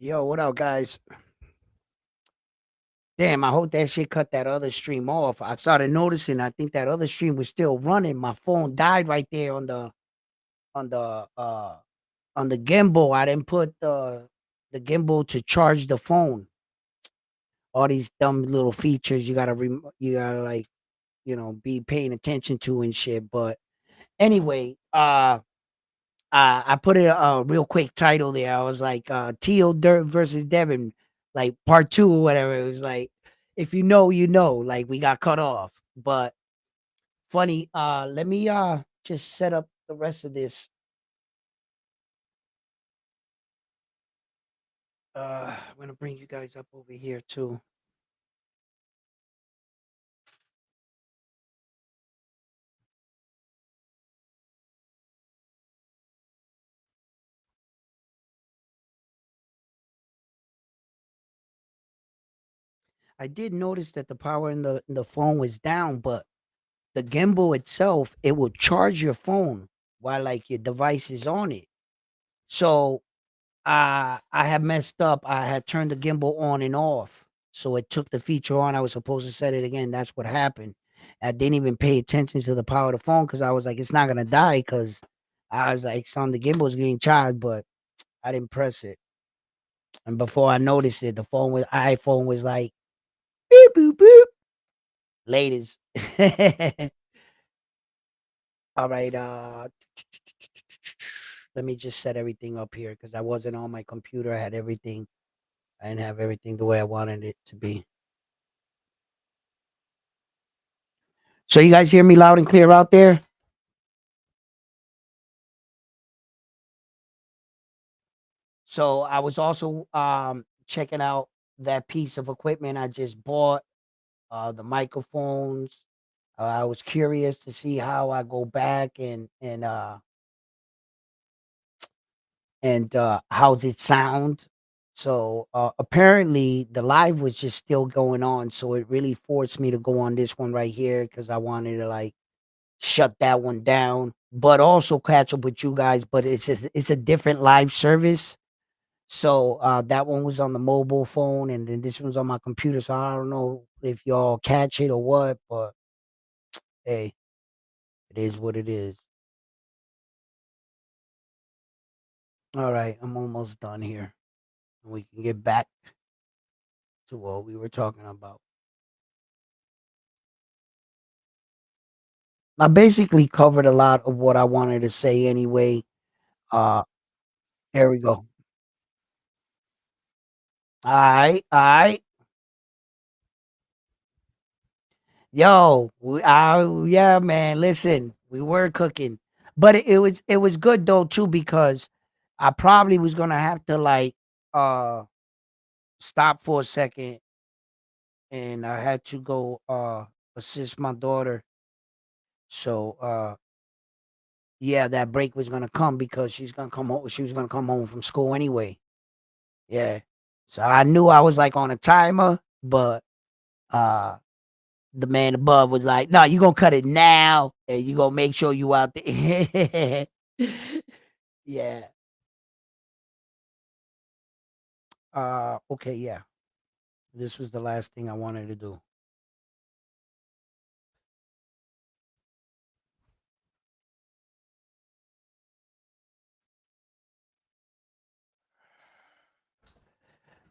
Yo, what up, guys? Damn, I hope that shit cut that other stream off. I started noticing. I think that other stream was still running. My phone died right there on the uh on the gimbal. I didn't put the gimbal to charge the phone. All these dumb little features you gotta like be paying attention to and shit. But anyway, I put a real quick title there. I was like, Teo versus Devin, like part two or whatever. It was like, if you know, you know. Like we got cut off, but funny. Let me just set up the rest of this. I'm gonna bring you guys up over here too. I did notice that the power in the phone was down, but the gimbal itself, it will charge your phone while like your device is on it. So I had messed up. I had turned the gimbal on and off. So it took the feature on. I was supposed to set it again. That's what happened. I didn't even pay attention to the power of the phone because I was like, it's not gonna die because I was like, son, the gimbal was getting charged, but I didn't press it. And before I noticed it, the iPhone was like beep boop boop. Ladies. All right, let me just set everything up here because I wasn't on my computer. I had everything. I didn't have everything the way I wanted it to be. So you guys hear me loud and clear out there? So I was also checking out that piece of equipment I just bought, the microphones. I was curious to see how I go back and how's it sound. So apparently the live was just still going on, so it really forced me to go on this one right here because I wanted to like shut that one down, but also catch up with you guys. But it's a different live service. So that one was on the mobile phone, and then this one's on my computer. So I don't know if y'all catch it or what, but hey, it is what it is. All right, I'm almost done here. We can get back to what we were talking about. I basically covered a lot of what I wanted to say anyway. Uh, there we go. All right, all right. Yo, yeah, man. Listen, we were cooking, but it was good though too because I probably was gonna have to like uh stop for a second, and I had to go assist my daughter. So yeah, that break was gonna come because she's gonna come home. She was gonna come home from school anyway. Yeah, so I knew I was like on a timer, but uh the man above was like, "No, you gonna cut it now, and you gonna make sure you out there." Yeah. Okay. Yeah. This was the last thing I wanted to do.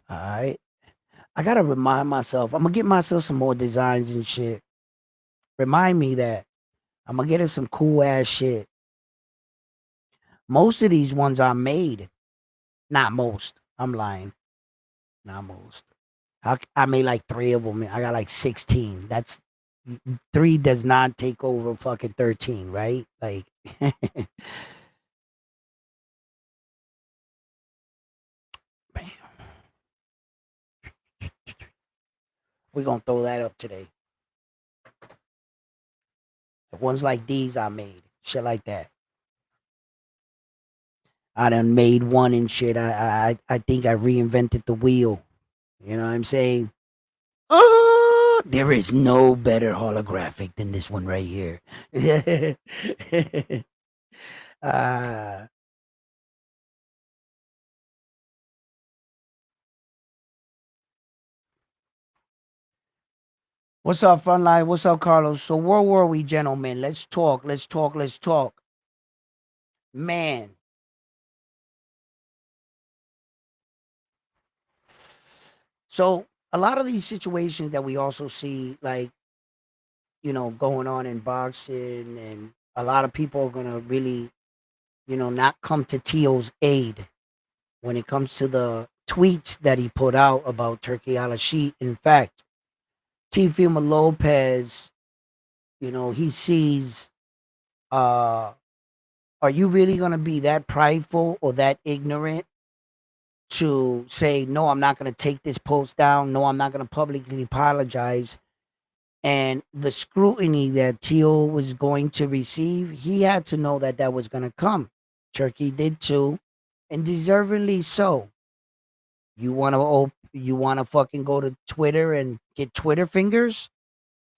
All right. I gotta remind myself. I'm gonna get myself some more designs and shit. Remind me that I'm gonna get her some cool ass shit. Most of these ones I made. Not most. I'm lying. Not most. I made like three of them. I got like 16. That's three does not take over fucking 13, right? Like, we're gonna throw that up today. The ones like these I made. Shit like that. I done made one and shit. I think I reinvented the wheel. You know what I'm saying? Oh, there is no better holographic than this one right here. uh What's up, Frontline? What's up, Carlos? So where were we, gentlemen? Let's talk. Let's talk. Let's talk. Man. So a lot of these situations that we also see, like, going on in boxing, and a lot of people are gonna really, not come to Teo's aid when it comes to the tweets that he put out about Turkey Al-Sheet. In fact, Teofimo Lopez, he sees, uh, are you really going to be that prideful or that ignorant to say, no, I'm not going to take this post down. No, I'm not going to publicly apologize. And the scrutiny that Teo was going to receive, he had to know that that was going to come. Turkey did too, and deservingly so. You want to fucking go to Twitter and get Twitter fingers?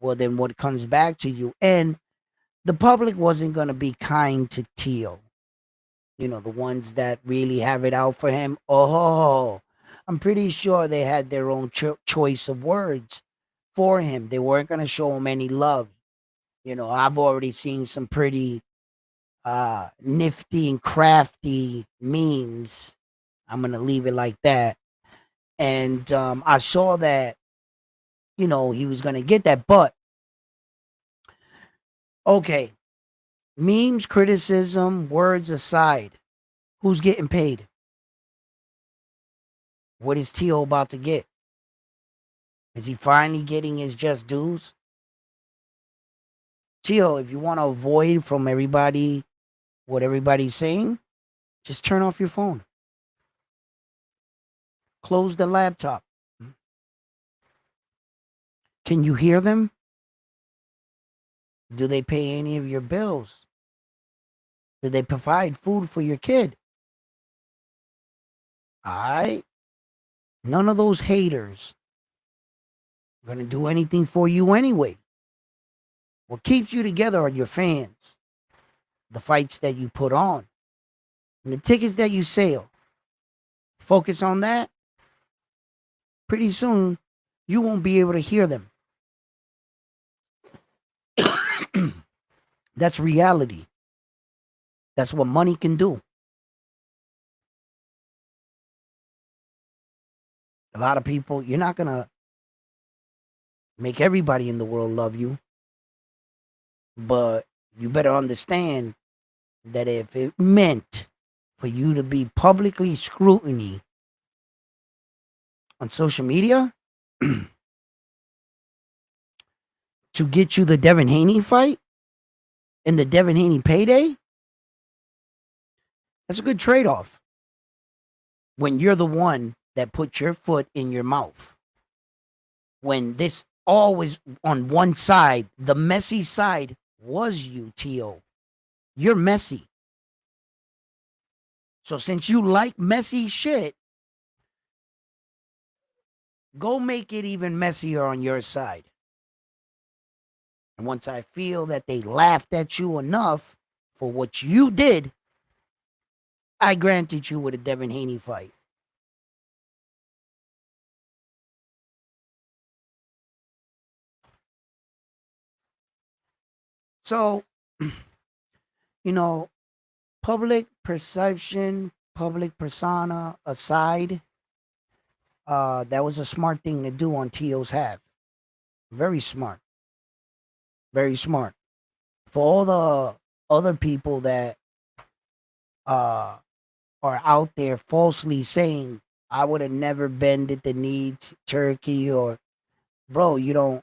Well, then what comes back to you? And the public wasn't going to be kind to Teo. The ones that really have it out for him. Oh, I'm pretty sure they had their own choice of words for him. They weren't going to show him any love. I've already seen some pretty nifty and crafty memes. I'm going to leave it like that. And I saw that, he was going to get that. But, okay, memes, criticism, words aside, who's getting paid? What is Teo about to get? Is he finally getting his just dues? Teo, if you want to avoid from everybody what everybody's saying, just turn off your phone. Close the laptop. Can you hear them? Do they pay any of your bills? Do they provide food for your kid? All right. None of those haters are going to do anything for you anyway. What keeps you together are your fans, the fights that you put on, and the tickets that you sell. Focus on that. Pretty soon, you won't be able to hear them. That's reality. That's what money can do. A lot of people, you're not going to make everybody in the world love you, but you better understand that if it meant for you to be publicly scrutiny on social media to get you the Devin Haney fight and the Devin Haney payday, that's a good trade-off when you're the one that put your foot in your mouth. When this always on one side, the messy side was you, Teo. You're messy. So since you like messy shit, go make it even messier on your side. And once I feel that they laughed at you enough for what you did, I granted you with a Devin Haney fight. So, public perception, public persona aside, that was a smart thing to do on Teo's half. Very smart. Very smart. For all the other people that uh, are out there falsely saying, I would have never bended the knee to Turkey, or bro,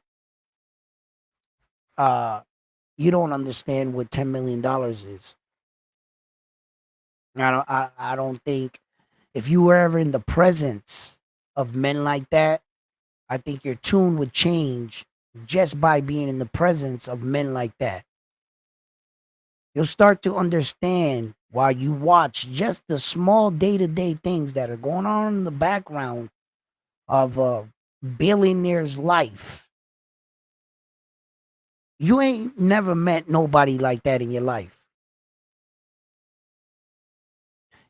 uh you don't understand what $10 million is. I don't think if you were ever in the presence of men like that, I think your tune would change just by being in the presence of men like that. You'll start to understand while you watch just the small day-to-day things that are going on in the background of a billionaire's life. You ain't never met nobody like that in your life.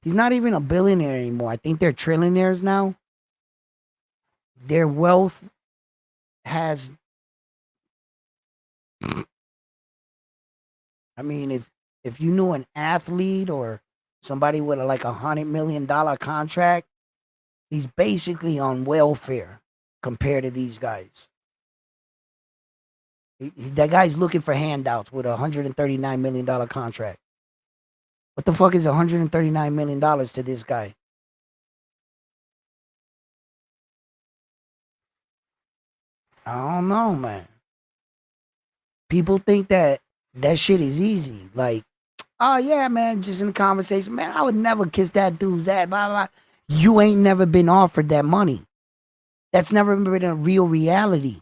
He's not even a billionaire anymore. I think they're trillionaires now. Their wealth has I mean, if you knew an athlete or somebody with like $100 million contract, he's basically on welfare compared to these guys. That guy's looking for handouts with $139 million contract. What the fuck is $139 million to this guy? I don't know, man. People think that that shit is easy. Like, oh yeah, man, just in the conversation, man, I would never kiss that dude's ass. Blah, blah, blah. You ain't never been offered that money. That's never been a real reality.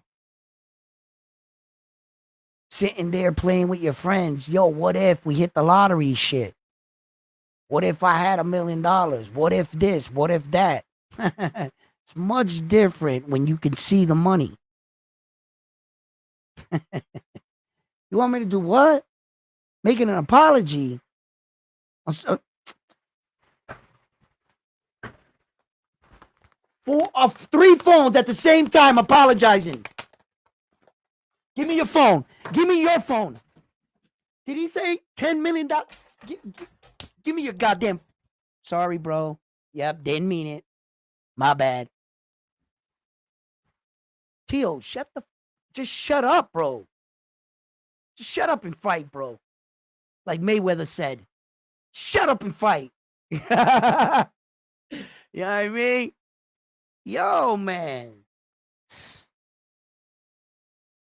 Sitting there playing with your friends. Yo, what if we hit the lottery shit? What if I had $1 million? What if this? What if that? It's much different when you can see the money. You want me to do what? Making an apology? Three phones at the same time apologizing. Give me your phone. Give me your phone. Did he say $10 million? Give me your goddamn. Sorry, bro. Yep, didn't mean it. My bad. Teo, just shut up, bro. Just shut up and fight, bro. Like Mayweather said, shut up and fight. You know what I mean? Yo, man.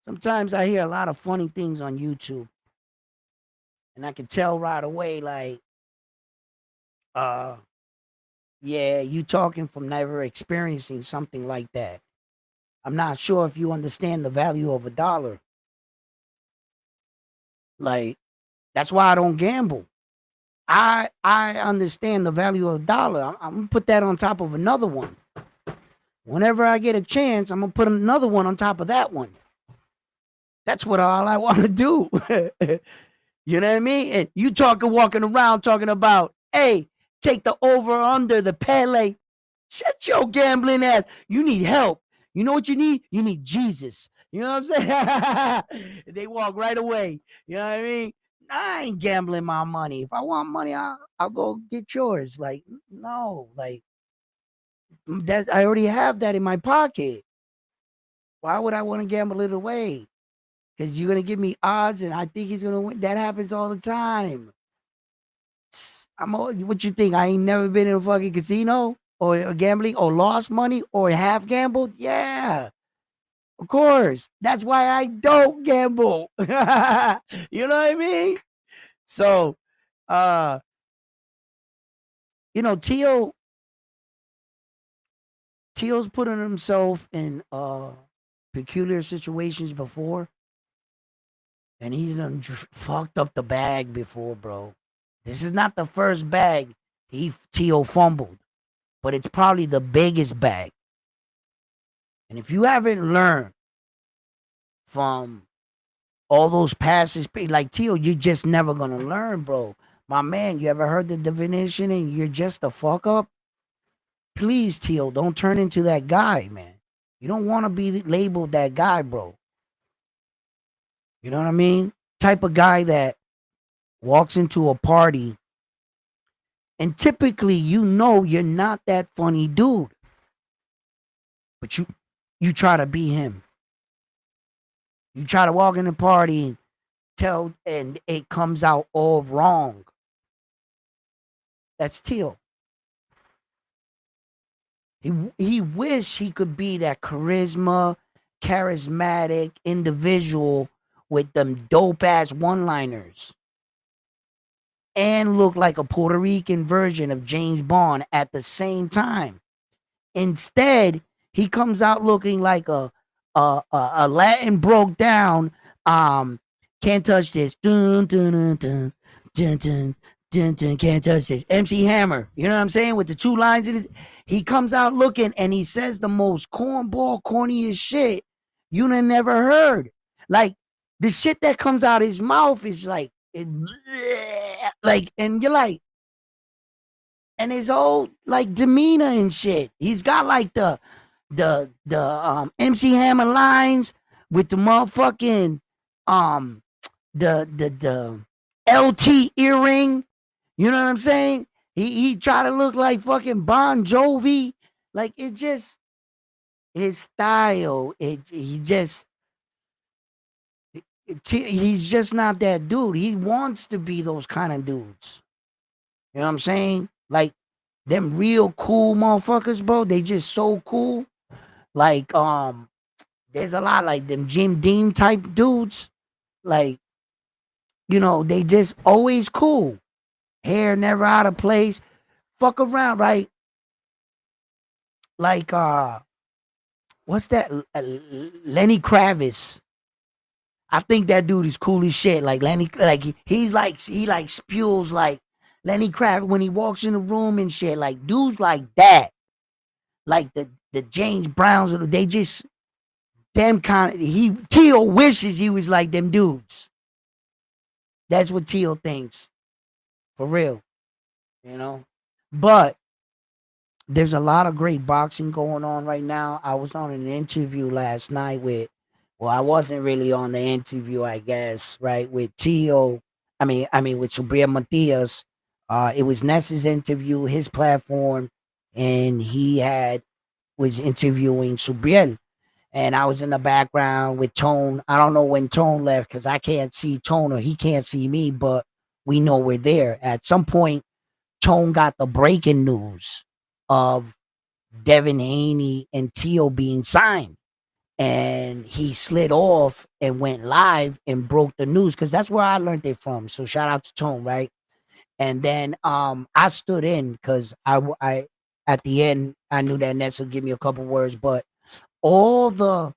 Sometimes I hear a lot of funny things on YouTube. And I can tell right away, like, yeah, you talking from never experiencing something like that. I'm not sure if you understand the value of a dollar. Like, that's why I don't gamble. I understand the value of a dollar. I'm gonna put that on top of another one. Whenever I get a chance, I'm gonna put another one on top of that one. That's what all I want to do. You know what I mean? And you walking around talking about, hey, take the over under the Pele. Shut your gambling ass. You need help. You know what you need? You need Jesus. You know what I'm saying? They walk right away. You know what I mean? I ain't gambling my money. If I want money, I'll go get yours. Like, no, like that I already have that in my pocket. Why would I want to gamble it away? Because you're gonna give me odds and I think he's gonna win. That happens all the time. What you think? I ain't never been in a fucking casino or gambling or lost money or have gambled? Yeah. Of course. That's why I don't gamble. You know what I mean? So you know, Teo's putting himself in peculiar situations before. And he's done fucked up the bag before, bro. This is not the first bag Teo fumbled, but it's probably the biggest bag. And if you haven't learned from all those passes, like Teo, you're just never gonna learn, bro. My man, you ever heard the definition and you're just a fuck up? Please, Teo, don't turn into that guy, man. You don't want to be labeled that guy, bro. You know what I mean? Type of guy that walks into a party and typically you know you're not that funny dude. But you try to be him. You try to walk in the party and it comes out all wrong. That's Teo. He wish he could be that charismatic individual with them dope ass one-liners and look like a Puerto Rican version of James Bond at the same time. Instead, he comes out looking like a Latin broke down. Can't touch this. Dun, dun, dun, dun, dun, dun, dun, dun, can't touch this. MC Hammer. You know what I'm saying? With the two lines in his, he comes out looking and he says the most cornball, corniest shit you never heard. Like the shit that comes out his mouth is like, and you're like, and his whole like demeanor and shit. He's got like the MC Hammer lines with the motherfucking um the LT earring. You know what I'm saying? He tried to look like fucking Bon Jovi. Like it just his style. He's just not that dude. He wants to be those kind of dudes. You know what I'm saying? Like them real cool motherfuckers, bro. They just so cool. Like there's a lot like them Jim Dean type dudes. Like they just always cool. Hair never out of place. Fuck around, like what's that? Lenny Kravitz. I think that dude is cool as shit. Like Lenny, like he spews like Lenny Kravitz when he walks in the room and shit. Like dudes like that, like the James Browns. They just them kind of. Teo wishes he was like them dudes. That's what Teo thinks, for real. You know, but there's a lot of great boxing going on right now. I was on an interview last night well, I wasn't really on the interview, I guess, right? With Teo, I mean, with Subriel Matias. It was Ness's interview, his platform, and was interviewing Subriel. And I was in the background with Tone. I don't know when Tone left because I can't see Tone or he can't see me, but we know we're there. At some point, Tone got the breaking news of Devin Haney and Teo being signed. And he slid off and went live and broke the news because that's where I learned it from. So shout out to Tone, right? And then I stood in because I at the end I knew that Ness would give me a couple words, but all the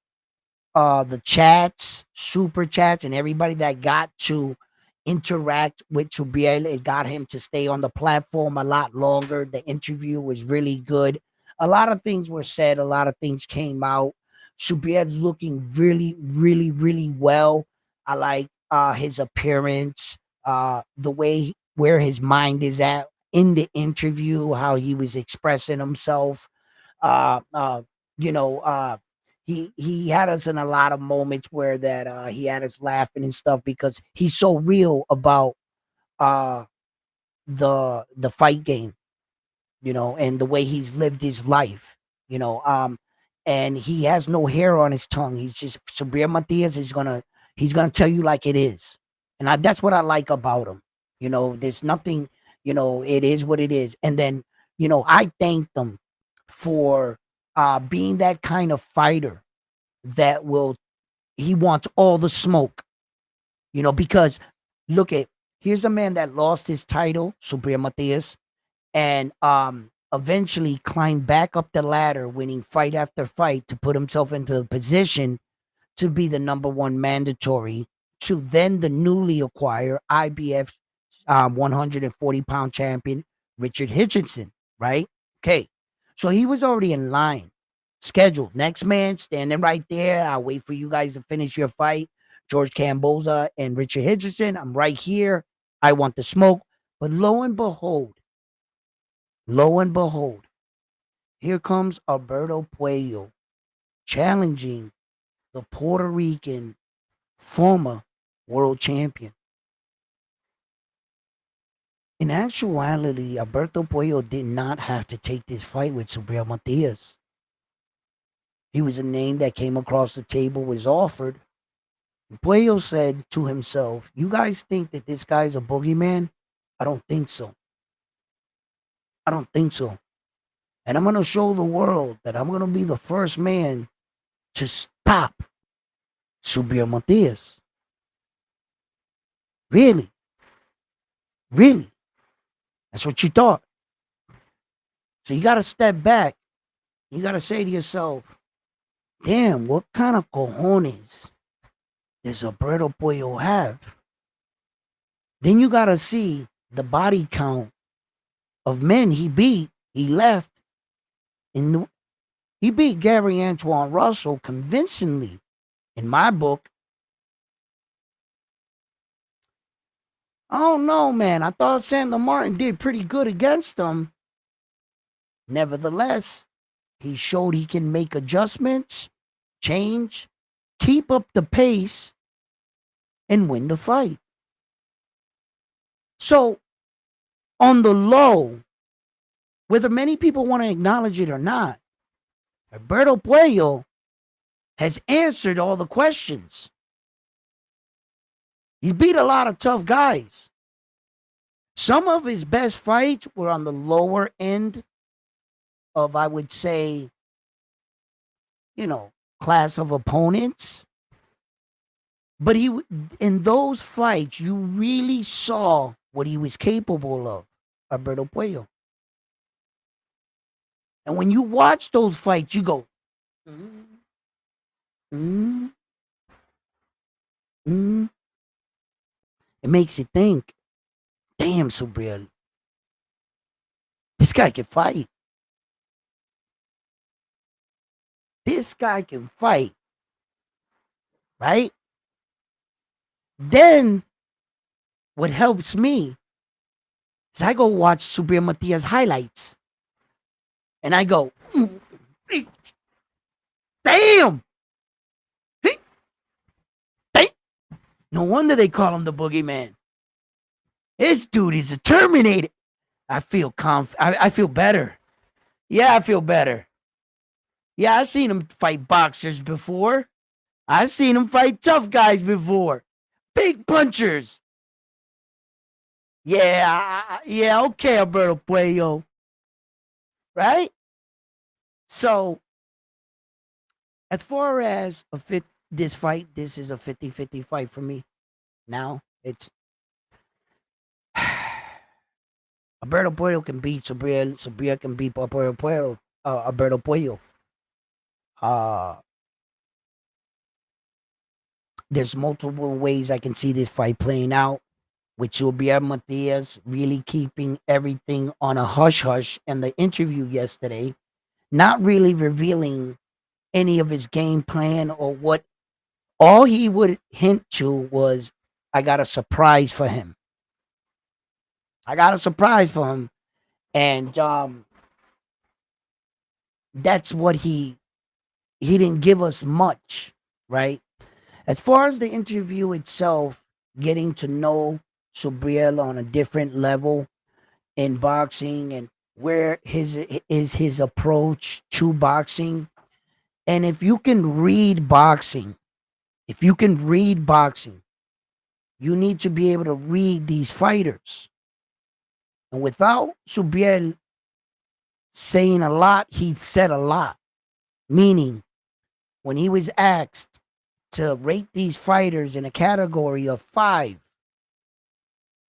chats, super chats, and everybody that got to interact with Subriel, it got him to stay on the platform a lot longer. The interview was really good. A lot of things were said, a lot of things came out. Subriel's looking really, really, really well. I like his appearance, the way where his mind is at in the interview, how he was expressing himself. Uh, uh, you know, he had us in a lot of moments where that he had us laughing and stuff because he's so real about uh the fight game, and the way he's lived his life, you know. And he has no hair on his tongue. He's just Sabrina Matias is he's gonna tell you like it is. And that's what I like about him. There's nothing, it is what it is. And then, I thanked him for being that kind of fighter that he wants all the smoke, because look at here's a man that lost his title, Subriel Matias, and eventually climbed back up the ladder, winning fight after fight to put himself into a position to be the number one mandatory to then the newly acquired IBF 140-pound champion, Richard Hitchinson, right? Okay. So he was already in line, scheduled. Next man standing right there. I'll wait for you guys to finish your fight. George Camboza and Richard Hitchinson. I'm right here. I want the smoke. But lo and behold, here comes Alberto Puello challenging the Puerto Rican former world champion. In actuality, Alberto Puello did not have to take this fight with Subriel Matias. He was a name that came across the table, was offered. And Puello said to himself, "You guys think that this guy's a boogeyman? I don't think so. I don't think so. And I'm going to show the world that I'm going to be the first man to stop Subriel Matias." Really? Really? That's what you thought. So you got to step back. You got to say to yourself, damn, what kind of cojones does Alberto Puello have? Then you got to see the body count of men he beat. He left. He beat Gary Antoine Russell convincingly, in my book. I don't know, man. I thought Sandler Martin did pretty good against him. Nevertheless, he showed he can make adjustments, change, keep up the pace, and win the fight. So on the low, whether many people want to acknowledge it or not, Alberto Puello has answered all the questions. He beat a lot of tough guys. Some of his best fights were on the lower end of, I would say, class of opponents. But in those fights, you really saw what he was capable of, Alberto Puello. And when you watch those fights, you go, mm, mm, mm. It makes you think, damn, Subriel, this guy can fight. This guy can fight, right? Then what helps me is I go watch Subriel Matias highlights. And I go, damn! No wonder they call him the boogeyman. This dude is a Terminator. I feel I feel better. Yeah, I feel better. Yeah, I've seen him fight boxers before. I've seen him fight tough guys before. Big punchers. Yeah, yeah, okay, Alberto Puello. Right? So, as far as this fight, this is a 50-50 fight for me. Now, it's Alberto Puello can beat Subriel. Subriel can beat Alberto Puello. Alberto Puello. There's multiple ways I can see this fight playing out, with Subriel Matias really keeping everything on a hush-hush in the interview yesterday, not really revealing any of his game plan or what. All he would hint to was, I got a surprise for him. I got a surprise for him. And that's what he didn't give us much, right? As far as the interview itself, getting to know Subriel on a different level in boxing and where his approach to boxing. And if you can read boxing, you need to be able to read these fighters. And without Subriel saying a lot, he said a lot. Meaning, when he was asked to rate these fighters in a category of 5,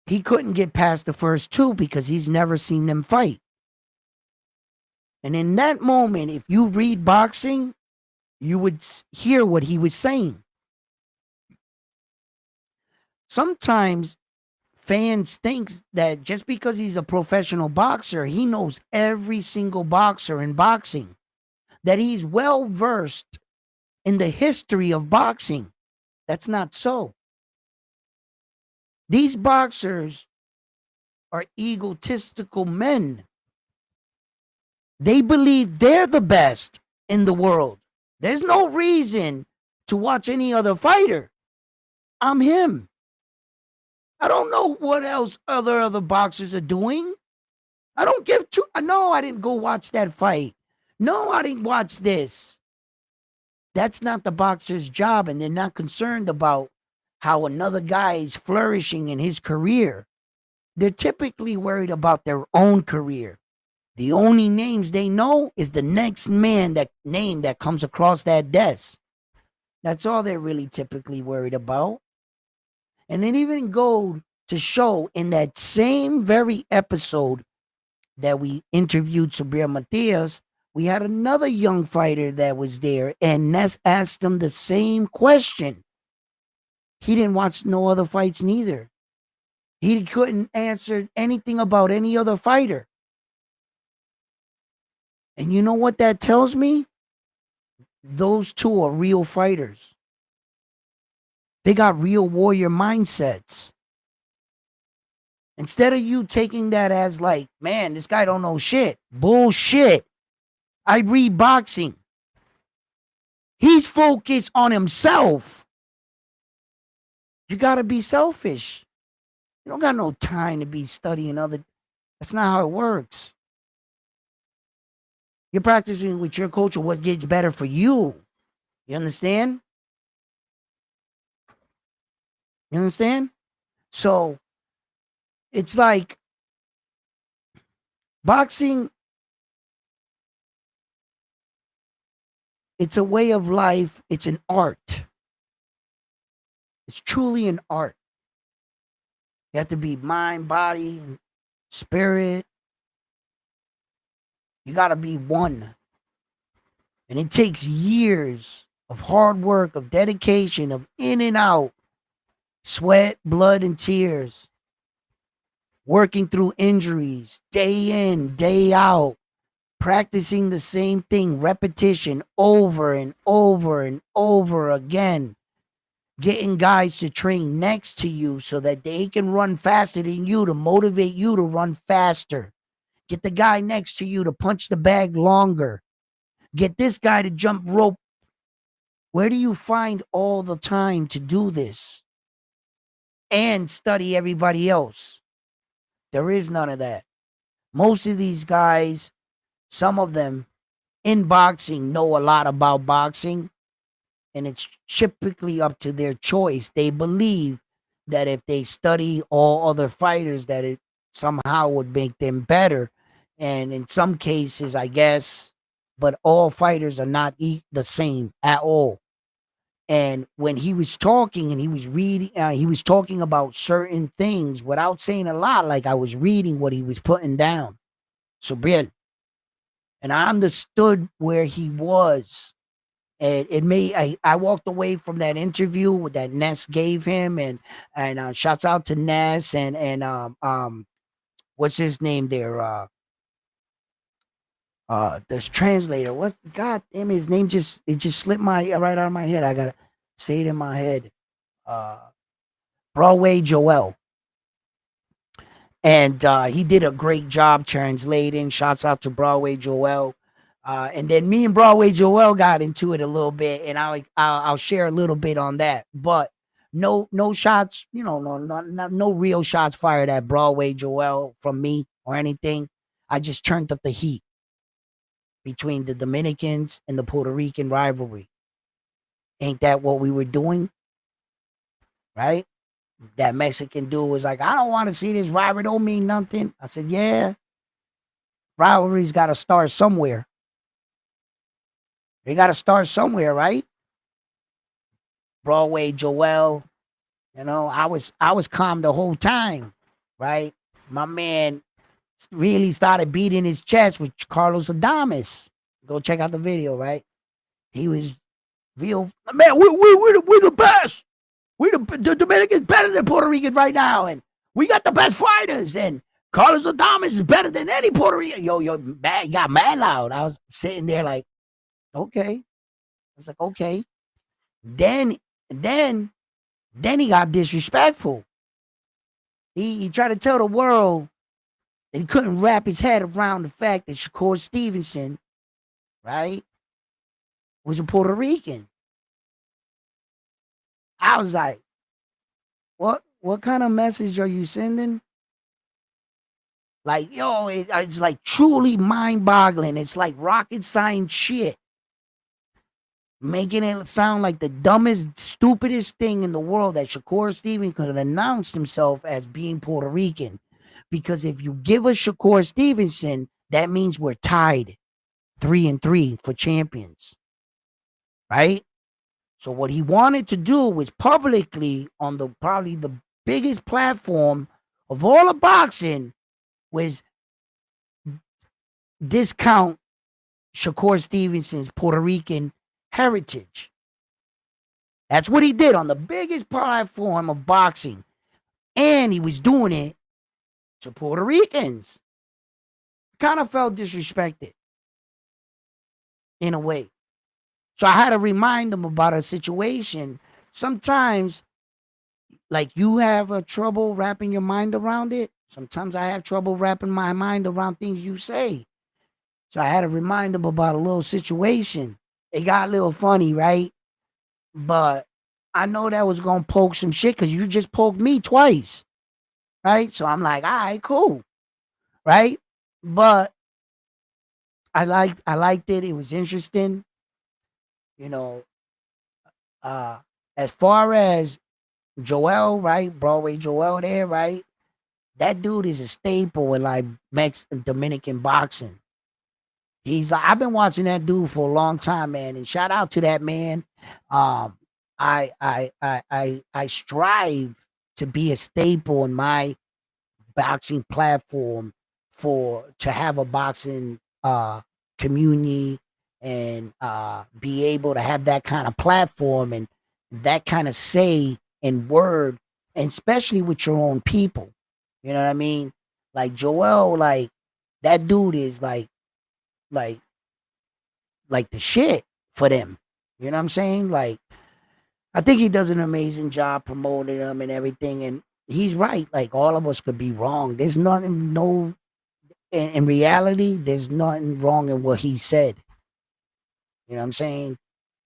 he couldn't get past the first 2 because he's never seen them fight. And in that moment, if you read boxing, you would hear what he was saying. Sometimes fans think that just because he's a professional boxer, he knows every single boxer in boxing, that he's well versed in the history of boxing. That's not so. These boxers are egotistical men. They believe they're the best in the world. There's no reason to watch any other fighter. I'm him. I don't know what else other boxers are doing. I don't give two. No, I didn't go watch that fight. No, I didn't watch this. That's not the boxer's job, and they're not concerned about how another guy is flourishing in his career. They're typically worried about their own career. The only names they know is the next name that comes across that desk. That's all they're really typically worried about. And it even go to show in that same very episode that we interviewed Subriel Matias, we had another young fighter that was there, and Ness asked him the same question. He didn't watch no other fights neither. He couldn't answer anything about any other fighter. And you know what that tells me? Those two are real fighters. They got real warrior mindsets. Instead of you taking that as like, man, this guy don't know shit. Bullshit. I read boxing. He's focused on himself. You got to be selfish. You don't got no time to be studying other. That's not how it works. You're practicing with your coach or what gets better for you. You understand? You understand? So it's like boxing, it's a way of life, it's an art. It's truly an art. You have to be mind, body, and spirit. You got to be one. And it takes years of hard work, of dedication, of in and out, sweat, blood, and tears, working through injuries, day in, day out, practicing the same thing, repetition over and over and over again, getting guys to train next to you so that they can run faster than you to motivate you to run faster. Get the guy next to you to punch the bag longer. Get this guy to jump rope. Where do you find all the time to do this and study everybody else? There is none of that. Most of these guys, some of them in boxing, know a lot about boxing, and it's typically up to their choice. They believe that if they study all other fighters, that it somehow would make them better. And in some cases, I guess, but all fighters are not the same at all. And when he was talking and he was reading, he was talking about certain things without saying a lot. Like I was reading what he was putting down. So, bien. And I understood where he was. And it made I walked away from that interview that Ness gave him, and shouts out to Ness and what's his name there? This translator. What's God damn his name? It just slipped my right out of my head. I gotta say it in my head. Uh, Broadway Joel. And he did a great job translating. Shouts out to Broadway Joel. And then me and Broadway Joel got into it a little bit, and I'll share a little bit on that. But no shots, no real shots fired at Broadway Joel from me or anything. I just turned up the heat between the Dominicans and the Puerto Rican rivalry. Ain't that what we were doing? Right? That Mexican dude was like, I don't want to see this rivalry. Don't mean nothing. I said, yeah, rivalry's got to start somewhere. They got to start somewhere, right? Broadway Joel, I was calm the whole time, right? My man really started beating his chest with Carlos Adames. Go check out the video, right? He was real, man. We're the best. The Dominicans better than Puerto Rican right now, and we got the best fighters. And Carlos Adames is better than any Puerto Rican. Yo, man, got mad loud. I was sitting there like, okay. I was like, okay. Then he got disrespectful. He tried to tell the world that he couldn't wrap his head around the fact that Shakur Stevenson, right, was a Puerto Rican. I was like, what kind of message are you sending? Like, yo, it's like truly mind-boggling. It's like rocket science shit. Making it sound like the dumbest, stupidest thing in the world that Shakur Stevenson could have announced himself as being Puerto Rican. Because if you give us Shakur Stevenson, that means we're tied 3-3 for champions. Right? So what he wanted to do was publicly on probably the biggest platform of all of boxing was discount Shakur Stevenson's Puerto Rican heritage. That's what he did on the biggest platform of boxing. And he was doing it to Puerto Ricans. Kind of felt disrespected in a way. So I had to remind him about a situation. Sometimes, like you have trouble wrapping your mind around it. Sometimes I have trouble wrapping my mind around things you say. So I had to remind him about a little situation. It got a little funny, right? But I know that was gonna poke some shit because you just poked me twice, right? So I'm like, all right, cool, right? But I liked it. It was interesting, you know. Uh, as far as Joel, right? Broadway Joel there, right? That dude is a staple in like Dominican boxing. He's I've been watching that dude for a long time, man. And shout out to that man. Um, I strive to be a staple in my boxing platform for to have a boxing community and be able to have that kind of platform and that kind of say and word, and especially with your own people. You know what I mean? Like Joel, like that dude is like like the shit for them. You know what I'm saying? Like I think he does an amazing job promoting them and everything. And he's right. Like all of us could be wrong. There's nothing, no, in reality, there's nothing wrong in what he said. You know what I'm saying?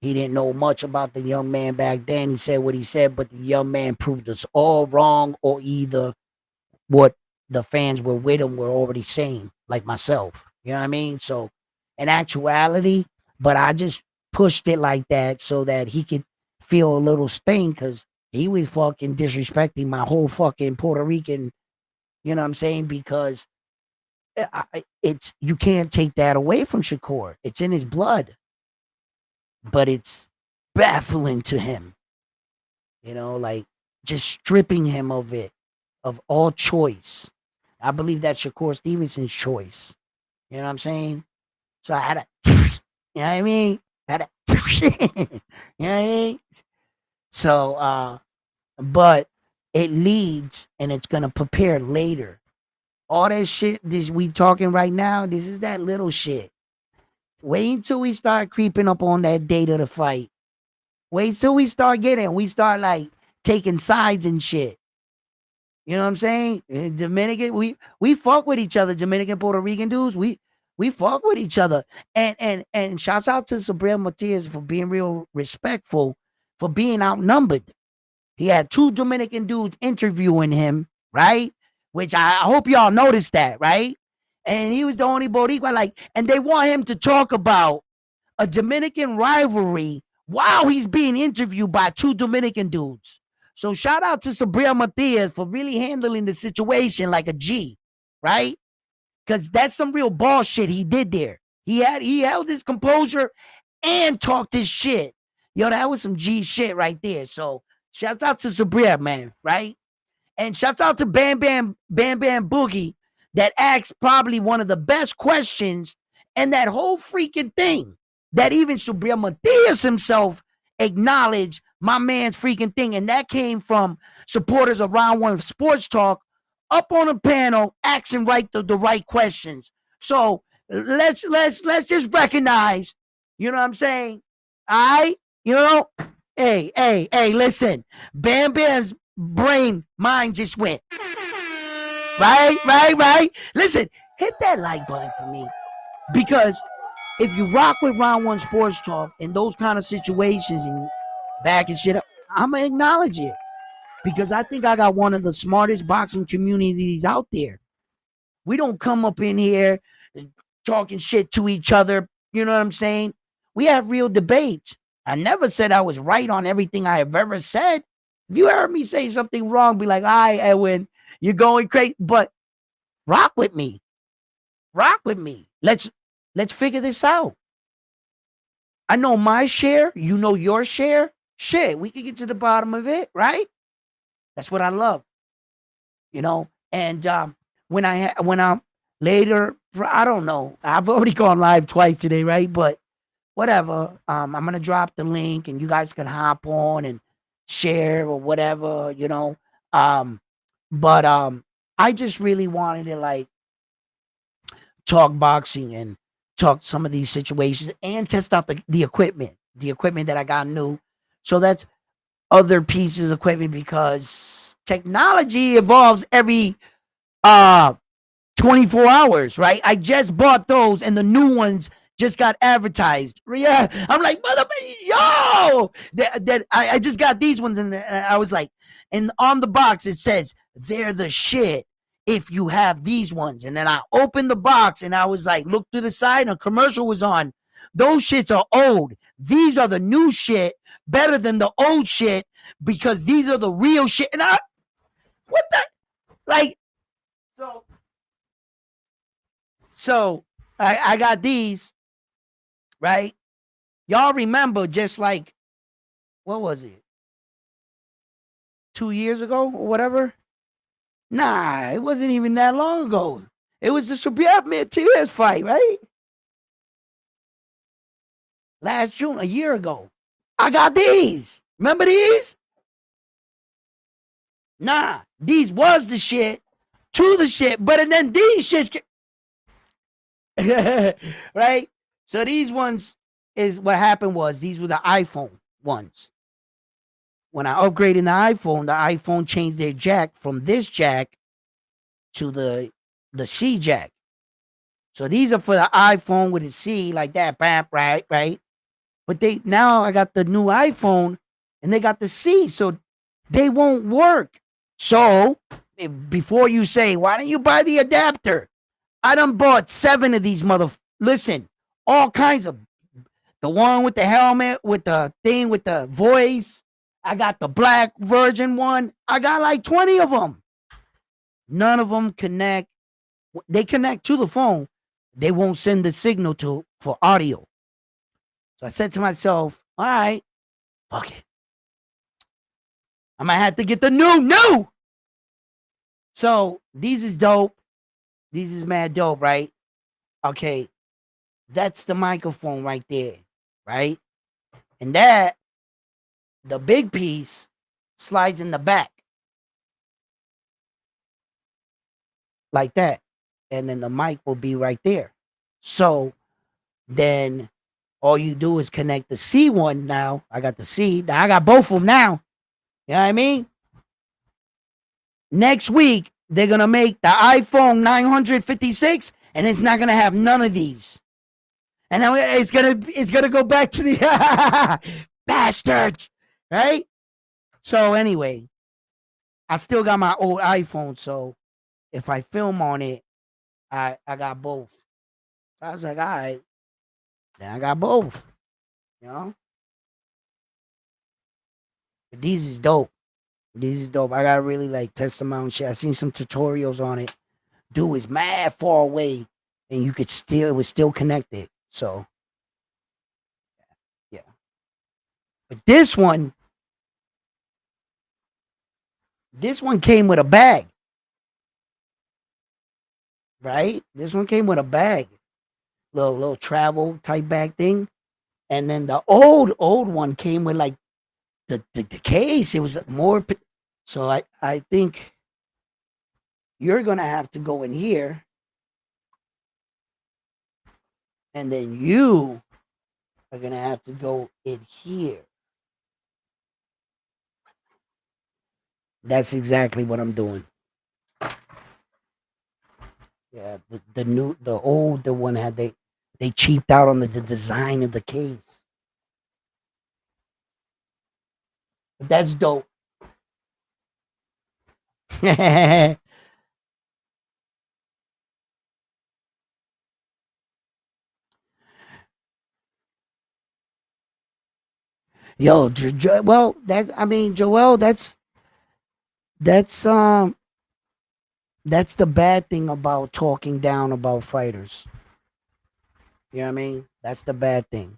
He didn't know much about the young man back then. He said what he said, but the young man proved us all wrong, or either what the fans were with him were already saying, like myself. You know what I mean? So, in actuality, but I just pushed it like that so that he could feel a little sting because he was fucking disrespecting my whole fucking Puerto Rican. You know what I'm saying? Because it's you can't take that away from Shakur. It's in his blood, but it's baffling to him. You know, like just stripping him of it, of all choice. I believe that's Shakur Stevenson's choice. You know what I'm saying? So I had to, you know what I mean? I had to, you know what I mean? So, but it leads and it's gonna prepare later. All that shit this we talking right now, this is that little shit. Wait until we start creeping up on that date of the fight. Wait till we start we start like taking sides and shit. You know what I'm saying? In Dominican, we fuck with each other. Dominican, Puerto Rican dudes, we fuck with each other. And shouts out to Sabril Matias for being real respectful, for being outnumbered. He had two Dominican dudes interviewing him, right? Which I hope y'all noticed that, right? And he was the only Boricua, like, and they want him to talk about a Dominican rivalry while he's being interviewed by two Dominican dudes. So shout out to Sabril Matias for really handling the situation like a G, right? Because that's some real ball shit he did there. He held his composure and talked his shit. Yo, that was some G shit right there. So shouts out to Sabril, man, right? And shouts out to Bam Bam Boogie that asked probably one of the best questions and that whole freaking thing that even Sabril Matias himself acknowledged my man's freaking thing. And that came from supporters of Round One Sports Talk up on a panel asking the right questions. So let's just recognize, you know what I'm saying? All right, you know, hey, listen, Bam Bam's mind just went. Right. Listen, hit that like button for me. Because if you rock with Round One Sports Talk in those kind of situations and backing shit up, I'm going to acknowledge it. Because I think I got one of the smartest boxing communities out there. We don't come up in here talking shit to each other. You know what I'm saying? We have real debates. I never said I was right on everything I have ever said. If you heard me say something wrong, be like, all right, Edwin, you're going crazy. But rock with me. Rock with me. Let's figure this out. I know my share. You know your share. Shit, we can get to the bottom of it, right? That's what I love. You know, and when I'm later, I don't know. I've already gone live twice today, right? But whatever. I'm gonna drop the link, and you guys can hop on and share or whatever, you know. But I just really wanted to like talk boxing and talk some of these situations and test out the equipment that I got new. So that's other pieces of equipment because technology evolves every uh 24 hours, right? I just bought those and the new ones just got advertised. Yeah, I'm like, motherfucker, yo, that I just got these ones, and I was like, and on the box it says they're the shit if you have these ones. And then I opened the box and I was like, look to the side, and a commercial was on. Those shits are old. These are the new shit, better than the old shit because these are the real shit. And I, what the, like, so, so I got these, right? Y'all remember just like, what was it? 2 years ago or whatever? Nah, it wasn't even that long ago. It was the Shabbat Tears fight, right? Last June, a year ago. I got these. Remember these? Nah, these was the shit to the shit, but and then these shits, right? So these ones is what happened was these were the iPhone ones. When I upgraded the iPhone changed their jack from this jack to the C jack. So these are for the iPhone with a C like that, bam, right. But they now I got the new iPhone and they got the C, so they won't work. So before you say, why don't you buy the adapter? I done bought 7 of these listen, all kinds of, the one with the helmet, with the thing with the voice. I got the black virgin one. I got like 20 of them. None of them connect. They connect to the phone. They won't send the signal to for audio. So I said to myself, all right, fuck it. I might have to get the new. So these is dope. These is mad dope, right? Okay. That's the microphone right there, right? And that, the big piece, slides in the back. Like that. And then the mic will be right there. So then all you do is connect the C one now. I got the C. Now I got both of them now. You know what I mean? Next week, they're going to make the iPhone 956 and it's not going to have none of these. And then it's gonna go back to the bastards, right? So anyway, I still got my old iPhone, so if I film on it, I got both. So I was like, all right, then I got both, you know. But these is dope. These is dope. I gotta really like test them out and shit. I seen some tutorials on it. Dude is mad far away, and you could still, it was still connected. So yeah. But this one came with a bag, right? This one came with a bag, little travel type bag thing, and then the old one came with like the case. It was more. So I think you're gonna have to go in here, and then you are gonna have to go in here. That's exactly what I'm doing. Yeah, the older one had they cheaped out on the design of the case. But that's dope. Yo, well, that's, I mean, Joel, that's that's the bad thing about talking down about fighters. You know what I mean? That's the bad thing.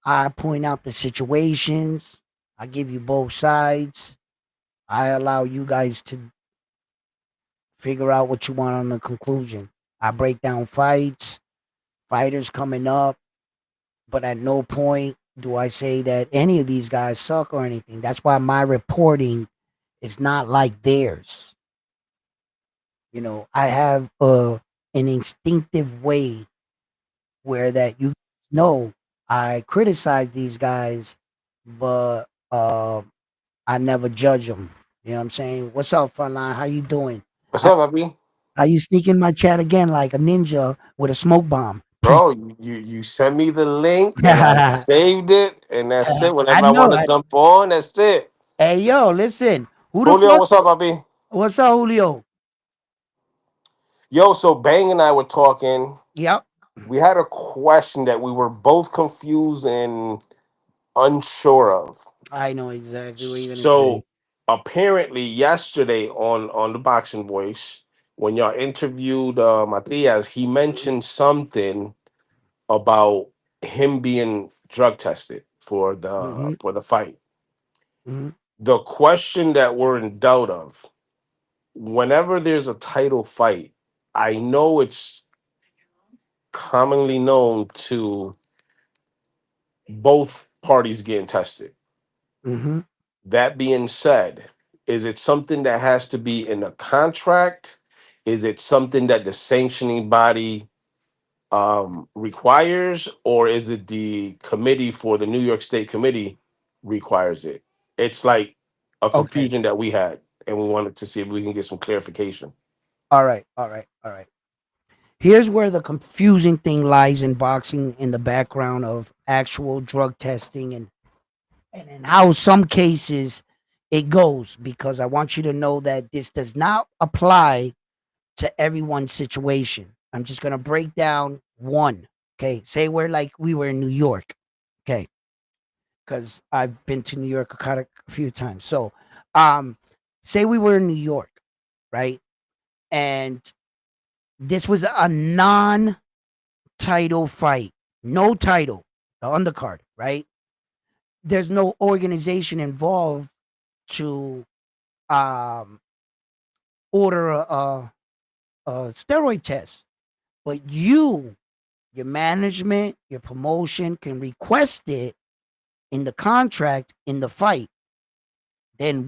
I point out the situations. I give you both sides. I allow you guys to figure out what you want on the conclusion. I break down fights, fighters coming up, but at no point do I say that any of these guys suck or anything. That's why my reporting is not like theirs. You know, I have an instinctive way where that you know I criticize these guys, but I never judge them. You know what I'm saying? What's up, Frontline? How you doing? What's I, up, Abby? you sneak in my chat again like a ninja with a smoke bomb? Bro, you send me the link and I saved it, and that's it. I Whenever I know. want to jump on, that's it. Hey, yo, listen. Who the Julio, fuck? what's up, Bobby? What's up, Julio? Yo, so Bang and I were talking. Yep. We had a question that we were both confused and unsure of. I know exactly what you're gonna say. So apparently, yesterday on the Boxing Voice, when y'all interviewed Matias, he mentioned something about him being drug tested Mm-hmm. for the fight. Mm-hmm. The question that we're in doubt of, whenever there's a title fight, I know it's commonly known to both parties getting tested. Mm-hmm. That being said, is it something that has to be in a contract? Is it something that the sanctioning body requires, or is it the committee for the New York State Committee requires it? It's like a Okay. confusion that we had, and we wanted to see if we can get some clarification. All right. All right. All right. Here's where the confusing thing lies in boxing in the background of actual drug testing and in how some cases it goes, because I want you to know that this does not apply to everyone's situation. I'm just gonna break down one. Okay. Say we're like we were in New York. Okay. Because I've been to New York a few times. So um say we were in New York, right? And this was a non title fight. No title. The undercard, right? There's no organization involved to um, order a steroid test. But your management, your promotion can request it in the contract in the fight. Then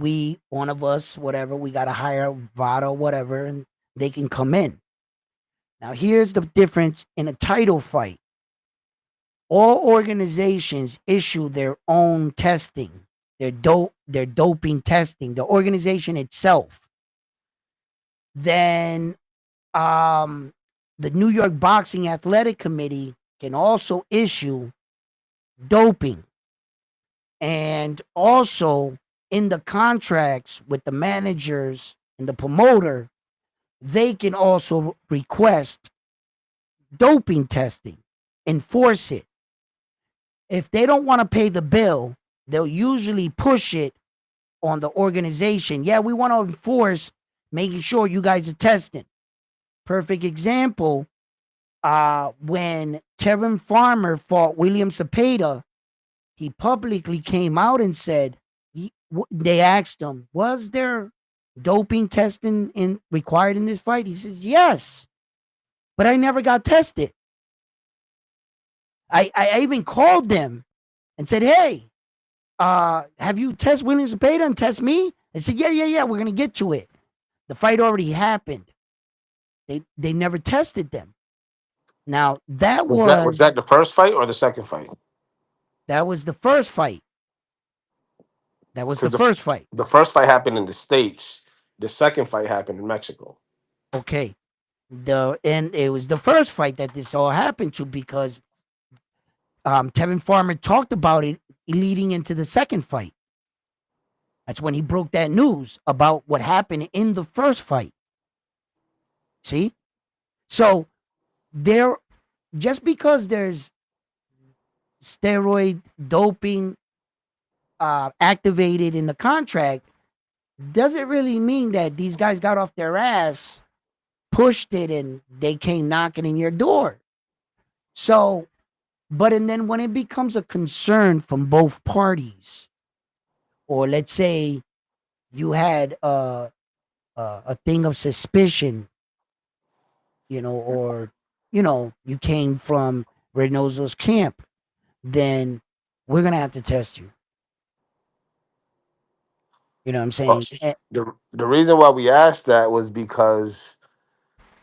one of us, whatever, we got to hire VADA, whatever, and they can come in. Now, here's the difference in a title fight. All organizations issue their own testing, their doping testing, the organization itself. Then um, the New York Boxing Athletic Committee can also issue doping. And also in the contracts with the managers and the promoter, they can also request doping testing, enforce it. If they don't want to pay the bill, they'll usually push it on the organization. Yeah, we want to enforce making sure you guys are testing. Perfect example, when Tevin Farmer fought William Cepeda, he publicly came out and said, they asked him, was there doping testing required in this fight? He says, yes, but I never got tested. I even called them and said, hey, have you test William Cepeda and test me? They said, yeah, we're gonna get to it. The fight already happened. They never tested them. Now Was that the first fight or the second fight? that was the first fight. That was the Because first fight. the first fight happened in the States. The second fight happened in Mexico. Okay. And it was the first fight that this all happened to, because Tevin Farmer talked about it leading into the second fight. That's when he broke that news about what happened in the first fight. See? So there, just because there's steroid doping activated in the contract, doesn't really mean that these guys got off their ass, pushed it, and they came knocking in your door. So, but and then when it becomes a concern from both parties, or let's say you had a thing of suspicion, or you came from Reynoso's camp, then we're gonna have to test you. You know what I'm Well, saying? the reason why we asked that was because,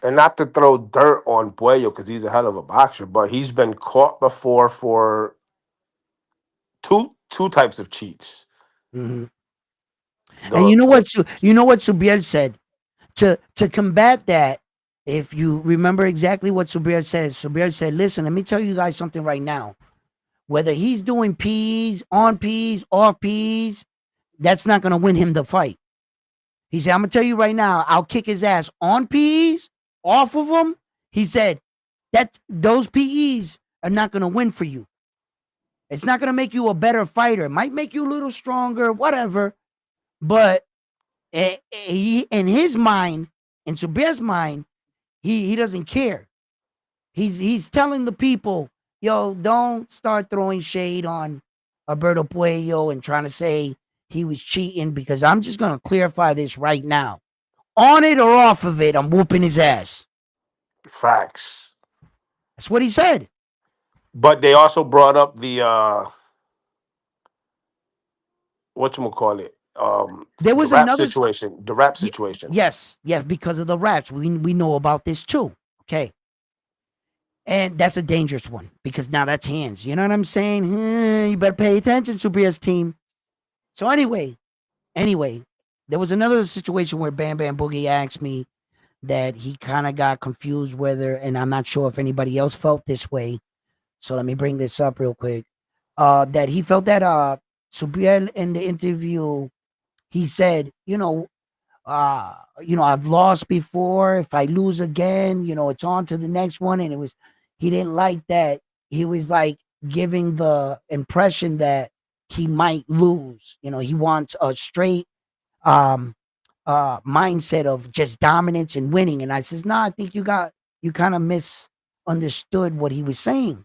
and not to throw dirt on Puello because he's a hell of a boxer, but he's been caught before for two types of cheats. Mhm. And The you know what Subiel said, to combat that. If you remember exactly what Subir says, Subir said, listen, let me tell you guys something right now. Whether he's doing P's, on P's, off P's, that's not going to win him the fight. He said, I'm going to tell you right now, I'll kick his ass on P's, off of him. He said, that those PEs are not going to win for you. It's not going to make you a better fighter. It might make you a little stronger, whatever. But he, in his mind, in Subir's mind, he doesn't care. He's telling the people, yo, don't start throwing shade on Alberto Puello and trying to say he was cheating, because I'm just gonna clarify this right now. On it or off of it, I'm whooping his ass. Facts. That's what he said. But they also brought up the what you call it, There the was rap another situation. The rap situation. yes, yes, because of the raps. We know about this too. Okay. And that's a dangerous one because now that's hands. You know what I'm saying? You better pay attention, Subria's team. So anyway, there was another situation where Bam Bam Boogie asked me that he kind of got confused whether, and I'm not sure if anybody else felt this way. So let me bring this up real quick. That he felt that Subriel in the interview, he said, I've lost before. If I lose again, it's on to the next one. And he didn't like that. He was like giving the impression that he might lose. He wants a straight um mindset of just dominance and winning. And I says, no, I think you kind of misunderstood what he was saying.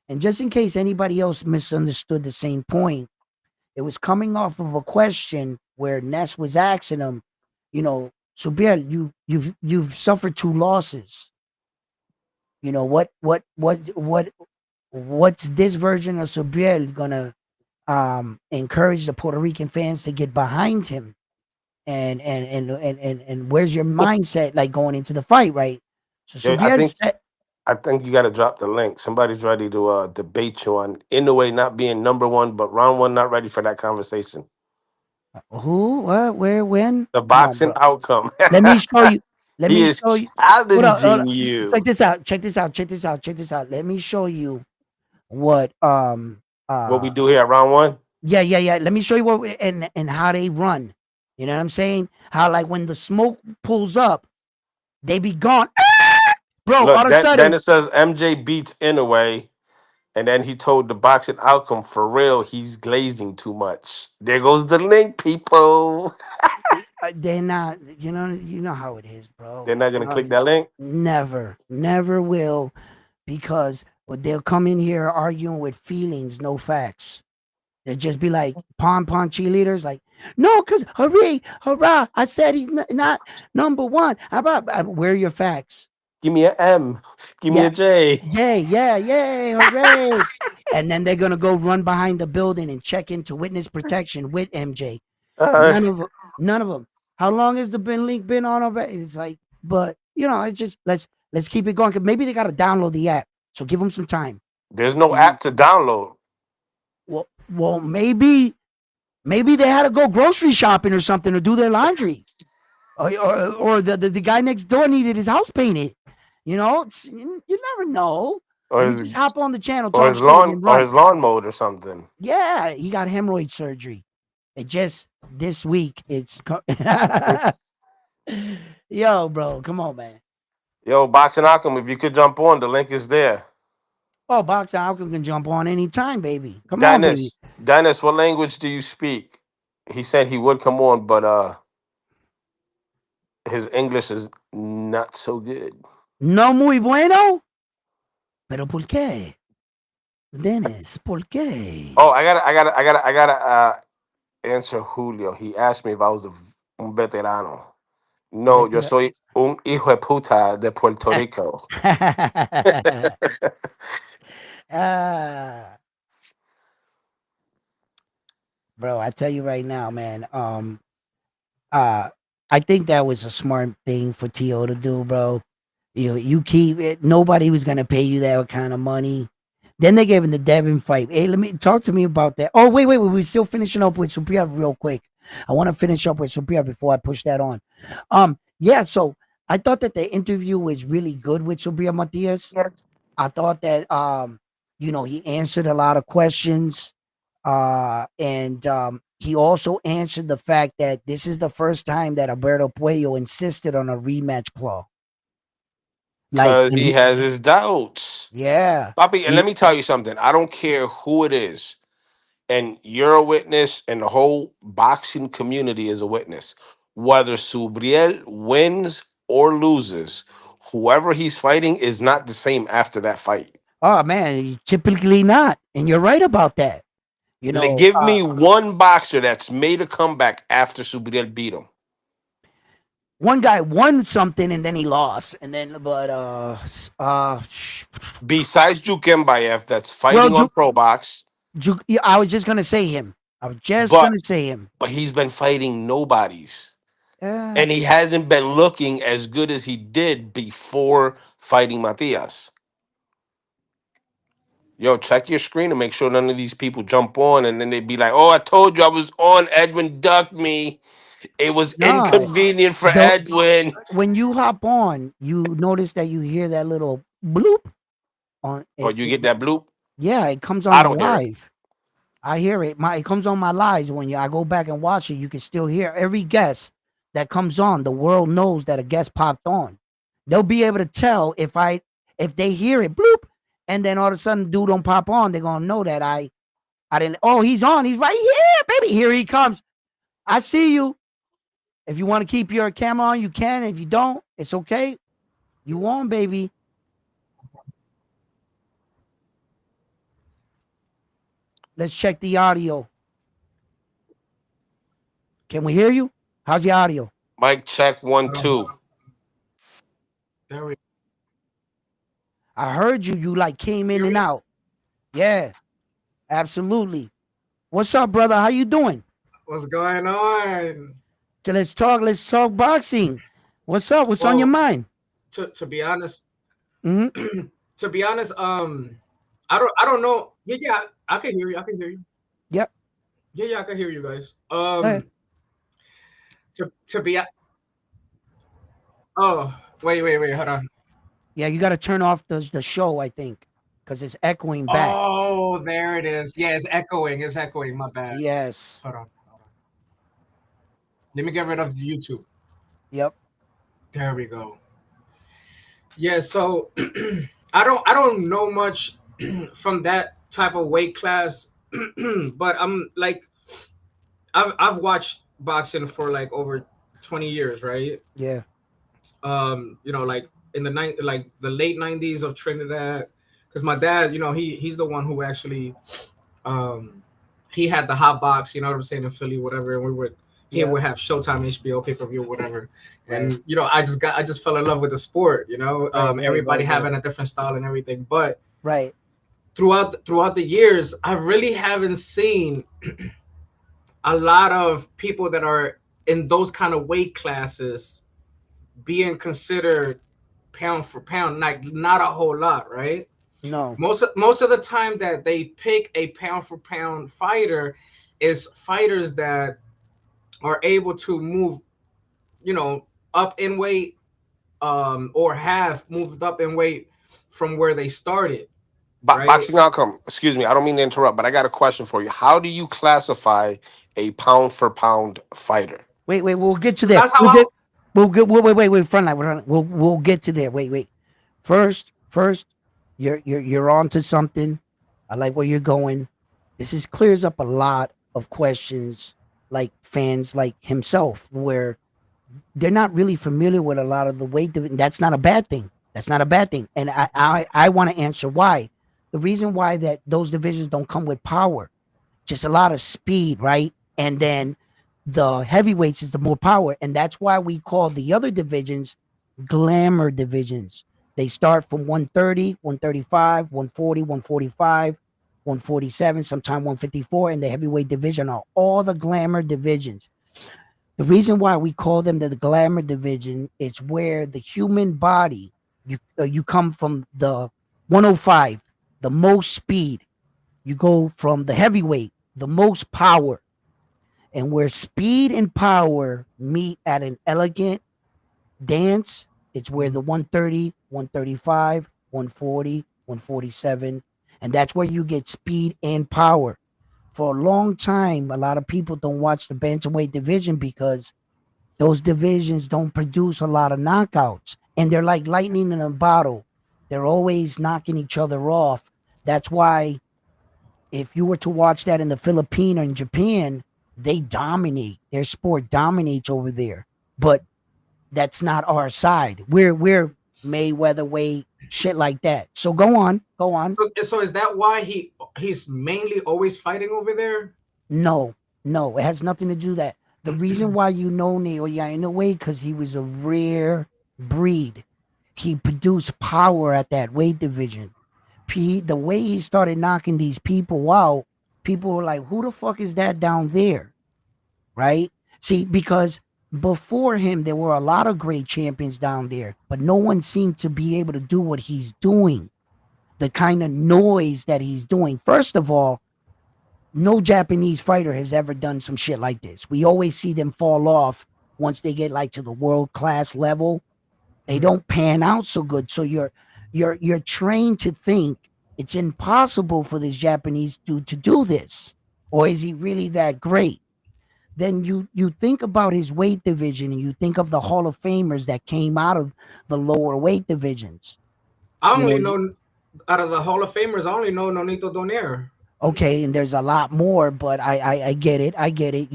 And just in case anybody else misunderstood the same point, it was coming off of a question where Ness was asking him, Subir, you've suffered two losses. What's this version of Subir gonna encourage the Puerto Rican fans to get behind him? And where's your mindset like going into the fight, right? So Yeah, I Subir think said, I think you got to drop the link. Somebody's ready to debate you on in the way not being number one, but round one not ready for that conversation. who, what, where, when? The Come on, boxing bro. outcome. Let me show you. Let He me is show you. Hold challenging up. Check you. this out. Check this out. Check this out. Check this out. Let me show you what What we uh do here at round one? yeah. Let me show you what and how they run. You know what I'm saying? How like when the smoke pulls up, they be gone. Bro, all Look, of a then sudden, it says MJ beats Inouye, and then he told the boxing outcome for real. He's glazing too much. There goes the link, people. they're not, you know how it is, bro. They're not gonna click that link. Never will, because they'll come in here arguing with feelings, no facts. They'll just be like pom cheerleaders, like, no, because hooray, hurrah. I said he's not number one. How about where are your facts? Give me a M. Give me Yeah, a J. Jay, yeah, yay, hooray. And then they're gonna go run behind the building and check into witness protection with MJ. Uh, None of none of them. How long has the bin link been on already? It's like, but it's just let's keep it going. 'Cause maybe they gotta download the app. So give them some time. there's no You know, app to download. well, maybe they had to go grocery shopping or something or do their laundry, or the guy next door needed his house painted. You never know. Or Let me his just hop on the channel, or talk his shit, and then or run. his lawn mode or something. Yeah, he got hemorrhoid surgery. It just this week. Yo, bro, come on, man. Yo, boxing outcome. If you could jump on, the link is there. Oh, Boxer Alchem can jump on anytime, baby. Come on, baby. Dennis, what language do you speak? He said he would come on, but his English is not so good. No muy bueno, pero ¿por qué? Dennis, ¿por qué? Oh, I gotta answer Julio. He asked me if I was un veterano. No, yo Vete soy un hijo de puta de Puerto Rico. ah, bro, I tell you right now, man. Uh, I think that was a smart thing for Teo to do, bro. You keep it. Nobody was gonna pay you that kind of money. Then they gave him the Devin fight. Hey, let me talk to me about that. Oh, wait. We're still finishing up with Supriya real quick. I want to finish up with Supriya before I push that on. Yeah. So I thought that the interview was really good with Sobria Matias. I thought that he answered a lot of questions. And he also answered the fact that this is the first time that Alberto Puello insisted on a rematch clause. Like, Because and he he, has his doubts. yeah, Bobby, and he, let me tell you something. I don't care who it is. And you're a witness, and the whole boxing community is a witness. Whether Subriel wins or loses, whoever he's fighting is not the same after that fight. oh man, typically not, and you're right about that. You know, Give me one boxer that's made a comeback after Subriel beat him. one guy won something and then he lost, and then Besides Jukembayev, that's well, fighting on Pro Box, Yeah, I was just gonna say him. I was just but gonna say him. he's been fighting nobodies. Yeah. And he hasn't been looking as good as he did before fighting Matias. Yo, check your screen and make sure none of these people jump on and then they be like, oh, I told you I was on. Edwin ducked me. It was No, inconvenient for the Edwin. when you hop on, you notice that you hear that little bloop on Or it. you get that bloop? Yeah, it comes on I the don't hear it. live. I hear it. It comes on my lives when I go back and watch it. You can still hear every guest that comes on. The world knows that a guest popped on. They'll be able to tell if they hear it bloop, and then all of a sudden dude don't pop on. They're gonna know that I didn't. Oh, he's on. He's right here, baby. Here he comes. I see you. If you want to keep your camera on, you can. If you don't, it's okay. You on, baby. Let's check the audio. Can we hear you? How's the audio? Mic check one, Hold on. two. There we I heard you. You like came in hear and me. out. Yeah, absolutely. What's up, brother? How you doing? What's going on? So let's talk. Let's talk boxing. What's up? What's on your Well, mind? to be honest, Mm-hmm. to be honest, I don't know. Yeah, yeah, I can hear you. I can hear you. Yep. Yeah, yeah, I can hear you guys. Go ahead. To be oh wait, hold on. Yeah, you got to turn off the show. I think because it's echoing back. Oh, there it is. Yeah, it's echoing. It's echoing. My bad. Yes. Hold on. Let me get rid of the YouTube. Yep. There we go. Yeah, so I don't know much from that type of weight class, but I'm like I've watched boxing for like over 20 years, right? Yeah. Like in like the late 90s of Trinidad, because my dad, he's the one who actually um he had the hot box, you know what I'm saying, in Philly, whatever, and he Yeah. would have Showtime, HBO, pay-per-view, whatever. Right. And I just fell in love with the sport, Right. Right. everybody Right. Right. having a different style and everything. But Right. throughout the years, I really haven't seen a lot of people that are in those kind of weight classes being considered pound for pound. Like not a whole lot, right? No. Most of the time that they pick a pound for pound fighter is fighters that are able to move, up in weight, or have moved up in weight from where they started, right? Boxing outcome. Excuse me. I don't mean to interrupt, but I got a question for you. How do you classify a pound for pound fighter? Wait. Wait. We'll get to So there. that's how We'll I. get. We'll get. Wait. Front line. We'll get to there. Wait. Wait. First, you're on to something. I like where you're going. This is clears up a lot of questions, like fans like himself, where they're not really familiar with a lot of the weight. That's not a bad thing. That's not a bad thing. And I want to answer why. The reason why that those divisions don't come with power, just a lot of speed, right? And then the heavyweights is the more power, and that's why we call the other divisions glamour divisions. They start from 130, 135, 140, 145, 147, sometime 154, and the heavyweight division are all the glamour divisions. The reason why we call them the glamour division is where the human body, you come from the 105, the most speed. You go from the heavyweight, the most power, and where speed and power meet at an elegant dance, It's where the 130, 135, 140, 147, and that's where you get speed and power. For a long time, a lot of people don't watch the bantamweight division because those divisions don't produce a lot of knockouts, and they're like lightning in a bottle. They're always knocking each other off. That's why if you were to watch that in the Philippines or in Japan, they dominate. Their sport dominates over there. But that's not our side. We're Mayweather weight, shit like that. So go on, go on. So is that why he's mainly always fighting over there? No, no, it has nothing to do that. The reason why you know Naoya in a way because he was a rare breed. He produced power at that weight division. The way he started knocking these people out, people were like, "Who the fuck is that down there?" Right? See, because before him, there were a lot of great champions down there, but no one seemed to be able to do what he's doing. The kind of noise that he's doing. First of all, no Japanese fighter has ever done some shit like this. We always see them fall off once they get like to the world class level. They don't pan out so good. So you're trained to think it's impossible for this Japanese dude to do this. Or is he really that great? Then you think about his weight division and you think of the Hall of Famers that came out of the lower weight divisions. I You only know, know out of the Hall of Famers, I only know Nonito Donaire. okay, and there's a lot more, but I get it. I get it.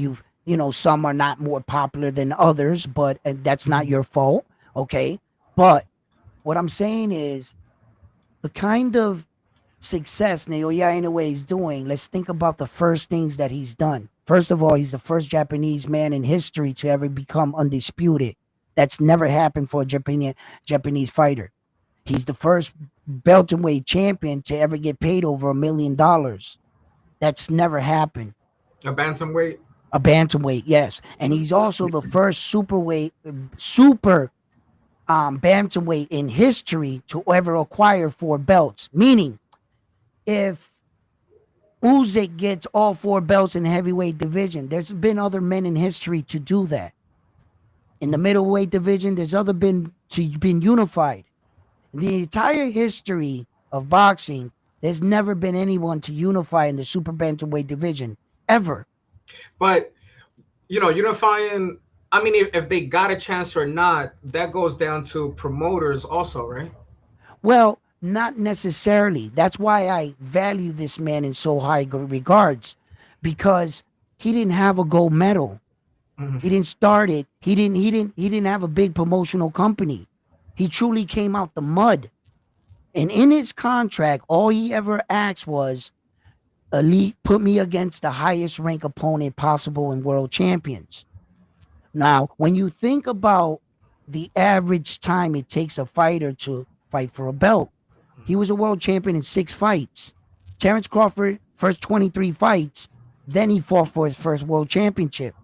Some are not more popular than others, but that's not your fault. Okay. But what I'm saying is the kind of success Naoya Inoue is doing, let's think about the first things that he's done. First of all, he's the first Japanese man in history to ever become undisputed. That's never happened for a Japanese fighter. He's the first welterweight champion to ever get paid over $1 million. That's never happened. A bantamweight. A bantamweight, yes, and he's also the first super bantamweight in history to ever acquire 4 belts. Meaning, if Usyk gets all 4 belts in the heavyweight division, there's been other men in history to do that. In the middleweight division, there's other been unified. In the entire history of boxing, there's never been anyone to unify in the super bantamweight division ever. But unifying. I mean, if they got a chance or not, that goes down to promoters also, right? Well, not necessarily. That's why I value this man in so high regards, because he didn't have a gold medal. He didn't start it. He didn't have a big promotional company. He truly came out the mud. And in his contract, all he ever asked was, Elite, put me against the highest rank opponent possible in world champions. Now, when you think about the average time it takes a fighter to fight for a belt, he was a world champion in 6 fights. Terrence Crawford, first 23 fights, then he fought for his first world championship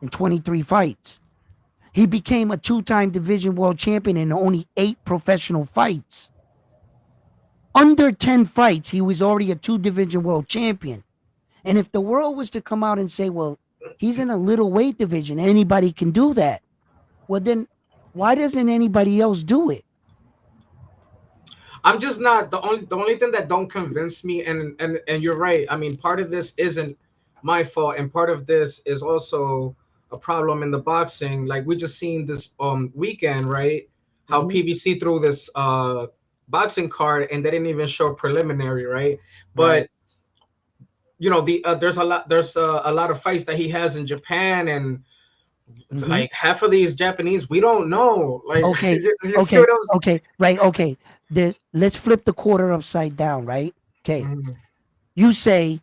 in 23 fights. He became a 2-time division world champion in only 8 professional fights. Under 10 fights, he was already a 2-division world champion. And if the world was to come out and say, well, he's in a little weight division, anybody can do that. Well, then why doesn't anybody else do it? I'm just not the only thing that don't convince me, and you're right. I mean, part of this isn't my fault, and part of this is also a problem in the boxing. Like we just seen this weekend, right? How PBC threw this boxing card and they didn't even show preliminary, right? But Right. there's a lot of fights that he has in Japan, and Mm-hmm. like half of these Japanese we don't know. Like Okay. you see Okay. what I was. Okay. Right. Okay. Let's flip the quarter upside down, right? Okay. Mhm. You say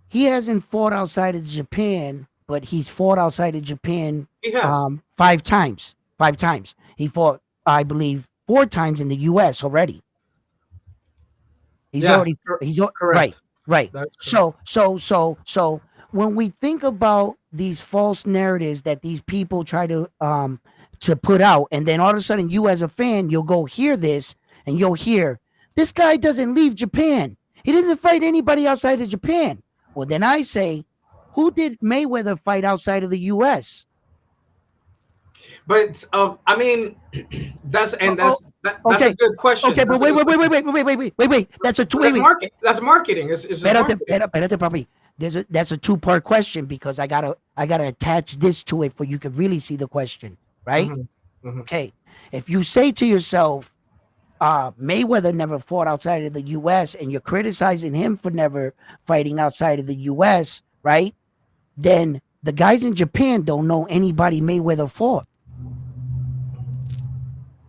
he hasn't fought outside of Japan, but he's fought outside of Japan He has. 5 times. 5 times. He fought, I believe, 4 times in the US already. He's Yeah, already right, correct. right. That's correct. So when we think about these false narratives that these people try to put out, and then all of a sudden you as a fan, you'll go hear this and you'll hear this guy doesn't leave Japan. He doesn't fight anybody outside of Japan. Well, then I say, who did Mayweather fight outside of the US? But I mean, that's Oh, and oh, that's a okay, good question. okay, but That's a good question. that's a two. But Wait, wait. that's marketing. It's just marketing. Espérate, papi. That's a two-part question because I gotta attach this to it for you could really see the question, right? Hmm. Hmm. Okay. If you say to yourself, Mayweather never fought outside of the US and you're criticizing him for never fighting outside of the US, right? Then the guys in Japan don't know anybody Mayweather fought.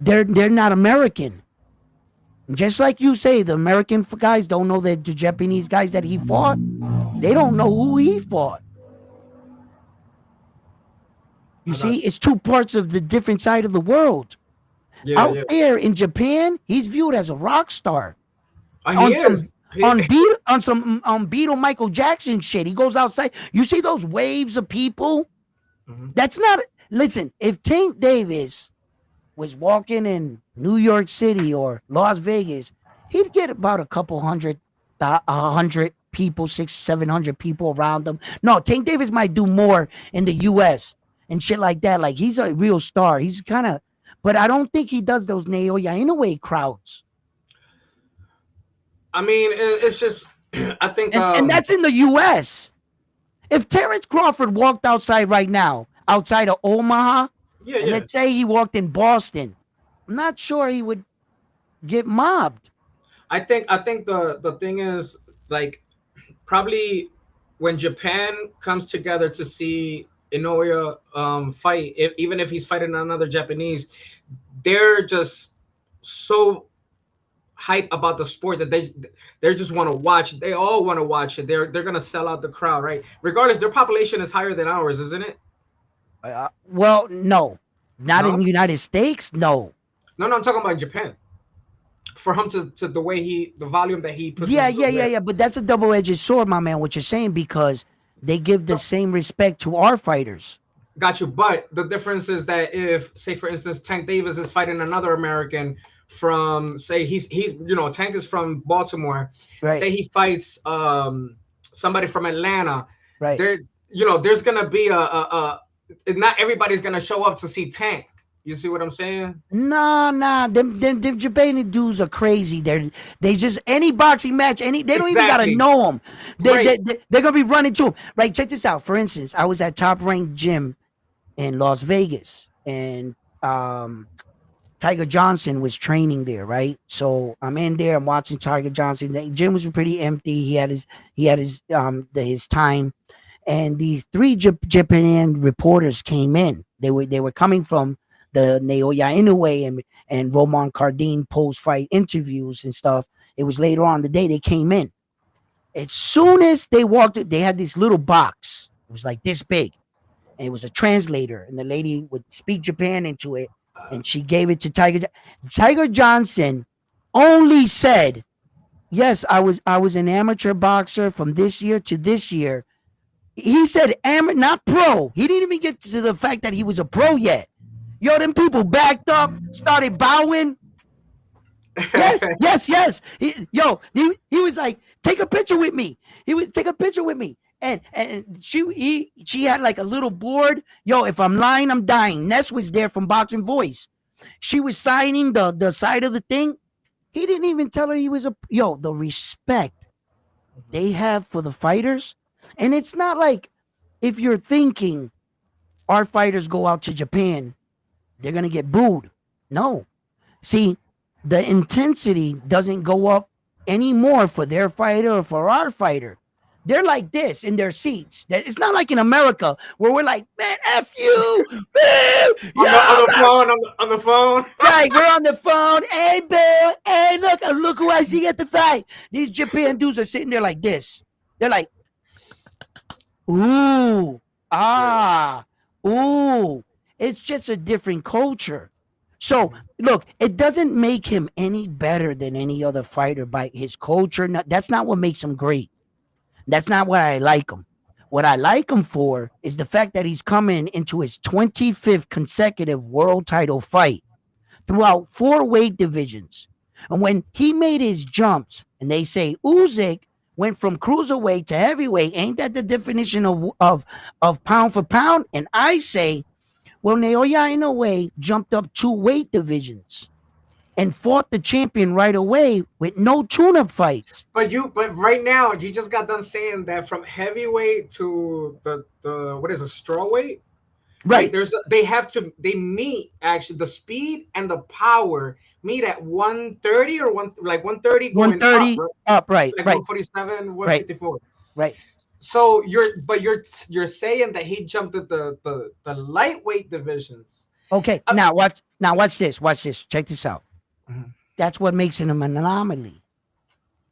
They're not American. Just like you say, the American guys don't know that the Japanese guys that he fought, they don't know who he fought. You I got see, you. it's two parts of the different side of the world. Yeah, Out yeah. there in Japan, he's viewed as a rock star. He On some is. He, on Beatle Michael Jackson shit. He goes outside. You see those waves of people? Mhm. That's not listen, if Tank Davis was walking in New York City or Las Vegas, he'd get about a couple hundred, 100 people, 700 people around him. No, Tank Davis might do more in the U.S. and shit like that. Like he's a real star. He's kind of, but I don't think he does those Naoya Inoue crowds. I mean, it's just. I think. And that's in the U.S. If Terrence Crawford walked outside right now, outside of Omaha, Yeah, and yeah. let's say he walked in Boston, I'm not sure he would get mobbed. I think the thing is like probably when Japan comes together to see Inoue fight, even if he's fighting another Japanese, they're just so hype about the sport that they just want to watch. They all want to watch it. They're gonna sell out the crowd, right? Regardless, their population is higher than ours, isn't it? Well, no, not in No, the United States. No. no, no. I'm talking about Japan. For him to the way the volume that he puts Yeah, into yeah, it yeah, there. yeah. But that's a double-edged sword, my man. What you're saying because they give the So same respect to our fighters. got you. But the difference is that if, say, for instance, Tank Davis is fighting another American from, say, he's Tank is from Baltimore. Right, Say he fights somebody from Atlanta. right. There, there's gonna be not everybody's gonna show up to see Tank. You see what I'm saying? Nah, nah. Them Japan dudes are crazy. They just any boxing match, they don't even gotta Exactly. know them. Great. They're gonna be running to him. Right, check this out. For instance, I was at Top Rank Gym in Las Vegas, and Tiger Johnson was training there. Right, so I'm in there. I'm watching Tiger Johnson. The gym was pretty empty. His time, and these three Japan reporters came in. They were coming from the Naoya Inoue and Roman Cardin post fight interviews and stuff. It was later on the day they came in. As soon as they walked, they had this little box. It was like this big, and it was a translator, and the lady would speak Japan into it, and she gave it to Tiger. Tiger Johnson only said, "Yes, I was an amateur boxer from this year to this year." He said amateur, not pro. He didn't even get to the fact that he was a pro yet. Yo, them people backed up, started bowing. Yes, yes, yes. He was like, take a picture with me. He would take a picture with me. And she had like a little board. Yo, if I'm lying, I'm dying. Ness was there from Boxing Voice. She was signing the side of the thing. He didn't even tell her he was the respect they have for the fighters. And it's not like if you're thinking our fighters go out to Japan, they're going to get booed. No. See, the intensity doesn't go up anymore for their fighter or for our fighter. They're like this in their seats. It's not like in America where we're like, man, F you. on the on Yo, the phone on the phone. right, we're on the phone. Hey, Bill. Hey, look who I see at the fight. These Japan dudes are sitting there like this. They're like, ooh, Yeah. ah, ooh. It's just a different culture. So look, it doesn't make him any better than any other fighter by his culture. That's not what makes him great. That's not what I like him. What I like him for is the fact that he's coming into his 25th consecutive world title fight throughout 4 weight divisions. And when he made his jumps, and they say Usyk went from cruiserweight to heavyweight, ain't that the definition of pound for pound? And I say Well, Naoya Inoue jumped up 2 weight divisions and fought the champion right away with no tune-up fights. But right now you just got done saying that from heavyweight to the what is a strawweight, right? Right. They have to they meet actually the speed and the power meet at 130 or 130 going up, 130 right? up, right, Like right, 147, right, 154. right. So you're saying that he jumped at the lightweight divisions. Okay, Uh, now watch this. Watch this. Check this out. mhm. That's what makes him an anomaly.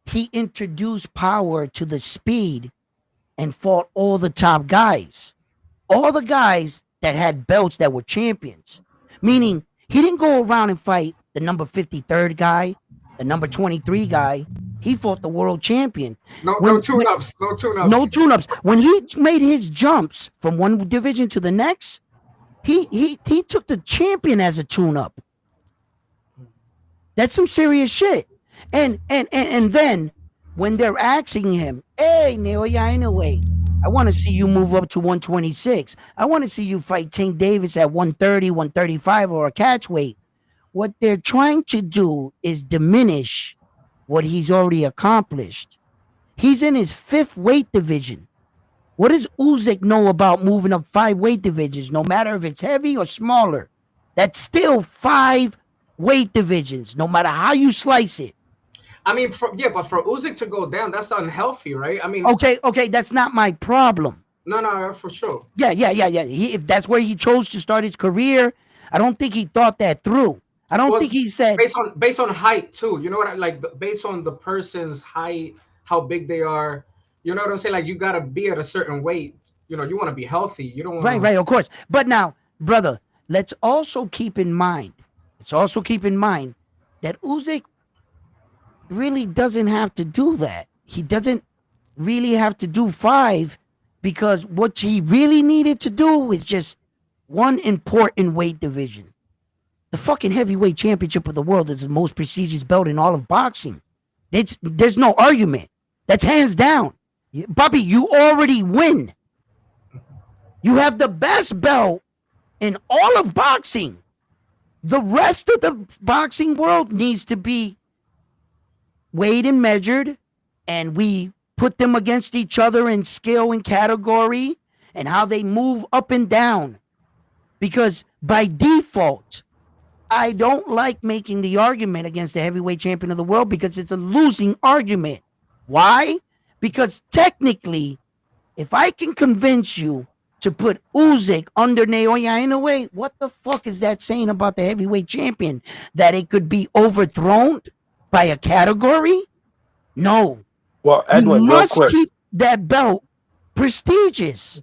He introduced power to the speed and fought all the top guys. All the guys that had belts that were champions. Meaning he didn't go around and fight the number 53rd guy, the number 23 guy. He fought the world champion. No When tune ups, no tune ups. no tune-ups. When he made his jumps from one division to the next, he took the champion as a tune-up. That's some serious shit. And then when they're asking him, hey, Naoya Inoue, I want to see you move up to 126. I want to see you fight Tank Davis at 130, 135 or a catch weight. What they're trying to do is diminish what he's already accomplished. He's in his 5th weight division. What does Usyk know about moving up 5 weight divisions, no matter if it's heavy or smaller? That's still 5 weight divisions, no matter how you slice it. I mean, but for Usyk to go down, that's unhealthy, right? I mean, Okay, that's not my problem. no, for sure. Yeah. If that's where he chose to start his career, I don't think he thought that through. I don't Well, think he said, based on height too. You know what? Based on the person's height, how big they are. You know what I'm saying? Like you gotta be at a certain weight. You know, you want to be healthy. You don't want right, to. right, of course. But now, brother, let's also keep in mind that Usyk really doesn't have to do that. He doesn't really have to do 5 because what he really needed to do is just one important weight division. The fucking heavyweight championship of the world is the most prestigious belt in all of boxing. There's no argument. That's hands down. Bobby, you already win. You have the best belt in all of boxing. The rest of the boxing world needs to be weighed and measured, and we put them against each other in skill and category and how they move up and down. Because by default, I don't like making the argument against the heavyweight champion of the world because it's a losing argument. Why? Because technically, if I can convince you to put Usyk under Naoya Inoue, what the fuck is that saying about the heavyweight champion? That it could be overthrown by a category? No. Well, You Edwin, real must quick. keep that belt prestigious.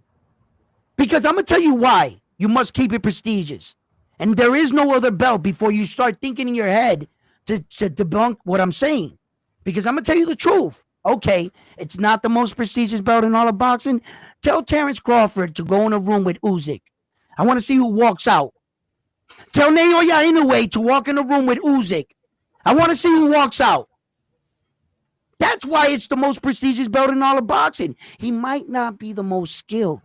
Because I'm going to tell you why you must keep it prestigious. And there is no other belt before you start thinking in your head to debunk what I'm saying. Because I'm going to tell you the truth. Okay, it's not the most prestigious belt in all of boxing. Tell Terrence Crawford to go in a room with Usyk. I want to see who walks out. Tell Naoya Inoue to walk in a room with Usyk. I want to see who walks out. That's why it's the most prestigious belt in all of boxing. He might not be the most skilled.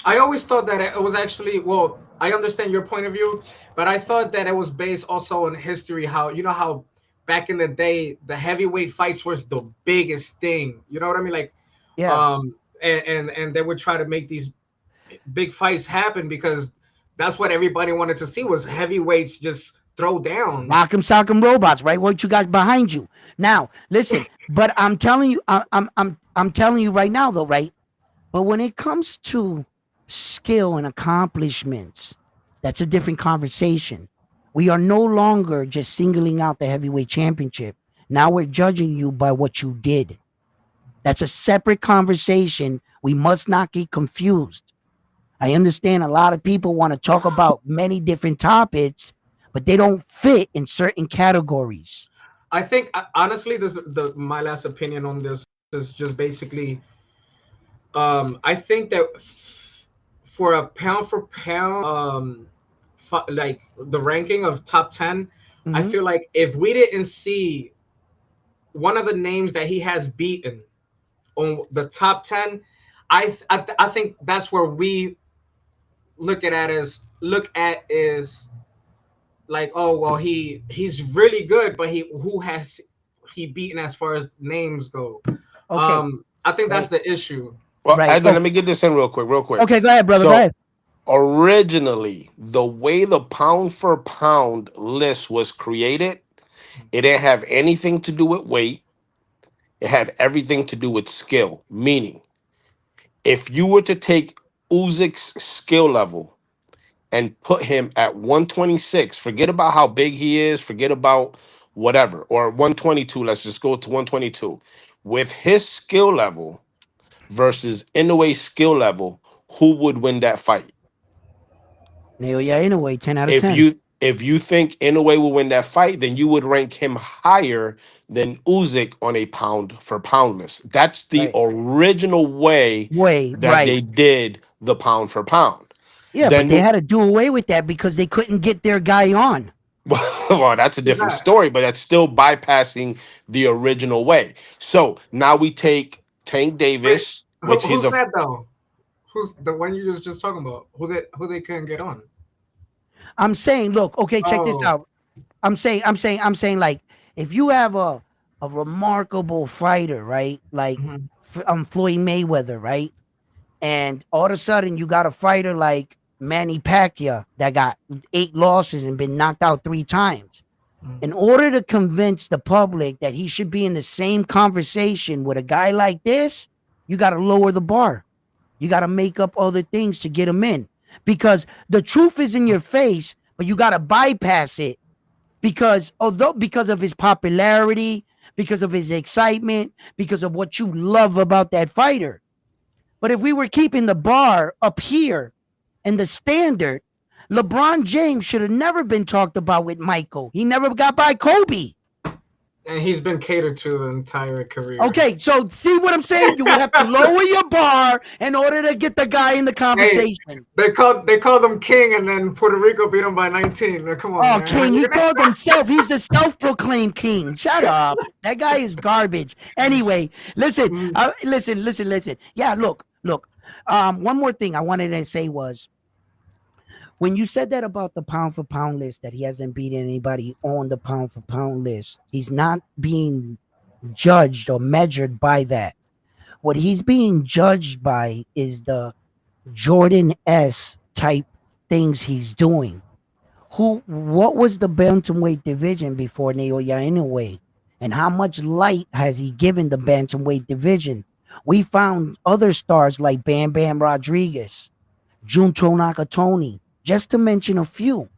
I always thought that it was actually well. I understand your point of view, but I thought that it was based also on history. How you know how back in the day the heavyweight fights was the biggest thing. You know what I mean? Like, Yeah. um, and they would try to make these big fights happen because that's what everybody wanted to see was heavyweights just throw down. Rock'em sock'em robots, right? What you got behind you. Now, listen, but I'm telling you, I'm telling you right now though, right? But when it comes to skill and accomplishments, that's a different conversation. We are no longer just singling out the heavyweight championship. Now we're judging you by what you did. That's a separate conversation. We must not get confused. I understand a lot of people want to talk about many different topics, but they don't fit in certain categories. I think honestly, this the my last opinion on this is just basically. I think that for a pound for pound, like the ranking of top 10, I Mm-hmm. feel like if we didn't see one of the names that he has beaten on the top 10, I think that's where we look at is like, oh well, he's really good, but who has he beaten as far as names go? Okay, I think that's right, the issue. Well, right. Edwin, Oh, let me get this in real quick, real quick. okay. Go ahead, brother. Go So ahead. originally, the way the pound for pound list was created, it didn't have anything to do with weight. It had everything to do with skill. Meaning, if you were to take Uzyk's skill level and put him at 126, forget about how big he is, forget about whatever, or 122, let's just go to 122. With his skill level versus Inoue's skill level, who would win that fight? Nail ya anyway. 10 out of If 10. you think Inoue will win that fight, then you would rank him higher than Usyk on a pound for pound list. That's the Right. original way Way that right. they did the pound for pound. Yeah, but they Then, had to do away with that because they couldn't get their guy on. well, that's a Who's different that? story, but that's still bypassing the original way. So now we take Tank Wait, Davis, which he's who's a that though? Who's the one you just talking about? Who they couldn't get on? I'm saying, look, okay, check this Oh, out. I'm saying, like, if you have a remarkable fighter, right? Like, mhm, Floyd Mayweather, right? And all of a sudden, you got a fighter like Manny Pacquiao that got 8 losses and been knocked out 3 times. mhm. In order to convince the public that he should be in the same conversation with a guy like this, you got to lower the bar. You got to make up other things to get him in because the truth is in your face, but you got to bypass it because of his popularity, because of his excitement, because of what you love about that fighter. But if we were keeping the bar up here and the standard, LeBron James should have never been talked about with Michael. He never got by Kobe. And he's been catered to the entire career. Okay, so see what I'm saying? You would have to lower your bar in order to get the guy in the Hey, conversation. they called them king, and then Puerto Rico beat them by 19. Like, come on, Oh, man. king. He called himself. He's the self-proclaimed king. Shut up. That guy is garbage. Anyway, listen, Mm, listen. Yeah, look. One more thing I wanted to say was when you said that about the pound for pound list, that he hasn't beaten anybody on the pound for pound list, he's not being judged or measured by that. What he's being judged by is the Jordan S type things he's doing. What was the bantamweight division before Naoya Inoue? And how much light has he given the bantamweight division? We found other stars like Bam Bam Rodriguez, Junto Nakatoni, just to mention a few.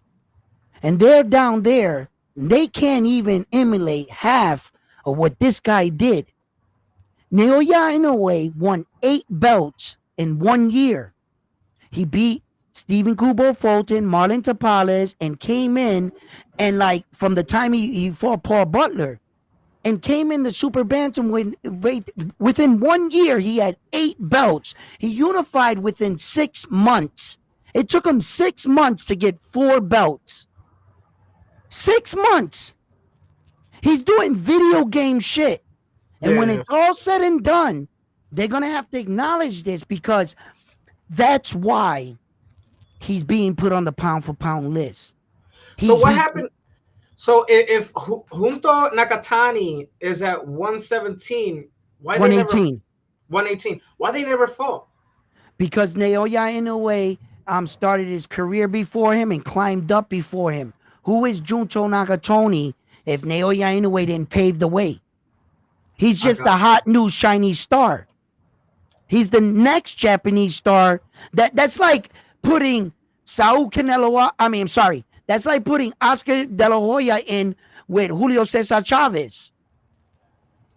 And they're down there, they can't even emulate half of what this guy did. Naoya Inoue won 8 belts in 1 year. He beat Stephen Kubo Fulton, Marlon Tapales, and came in and like from the time he fought Paul Butler and came in the super bantamweight within 1 year, he had 8 belts. He unified within 6 months. It took him 6 months to get 4 belts. 6 months. He's doing video game shit. And when yeah. it's all said and done, they're gonna have to acknowledge this because that's why he's being put on the pound for pound list. So He what he happened? So if Junto Nakatani is at 117, why they never 118 118? Why they never fought? because Naoya Inoue started his career before him and climbed up before him. Who is Junto Nakatoni if Naoya Inoue didn't pave the way? He's I just got a you. hot new shiny star. He's the next Japanese star. That's like putting Saul Canelo. I mean, I'm sorry. That's like putting Oscar De La Hoya in with Julio Cesar Chavez.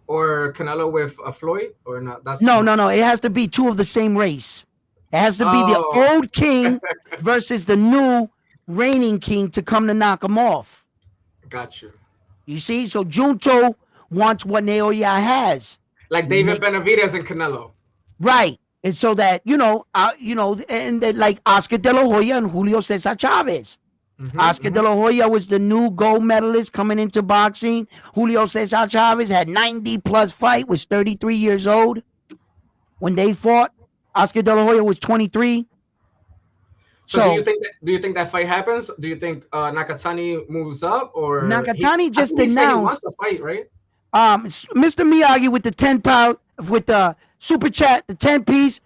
Or Canelo with Floyd, or not? That's too No, much. no, no. It has to be two of the same race. It has to be the Oh, old king versus the new reigning king to come to knock him off. got you. You see? So Junto wants what Naoya has. Like David Benavidez and Canelo. Right. And so that, and then like Oscar De La Hoya and Julio Cesar Chavez. Oscar De Hmm. La Hoya was the new gold medalist coming into boxing. Julio Cesar Chavez had 90 plus fight, was 33 years old when they fought. Oscar De La Hoya was 23. So do you So think that fight happens? Do you think Nakatani moves up, or he? Nakatani I just think he said he wants announced to fight, right? Mr. Miyagi with the 10 pound with the super chat, the 10 piece.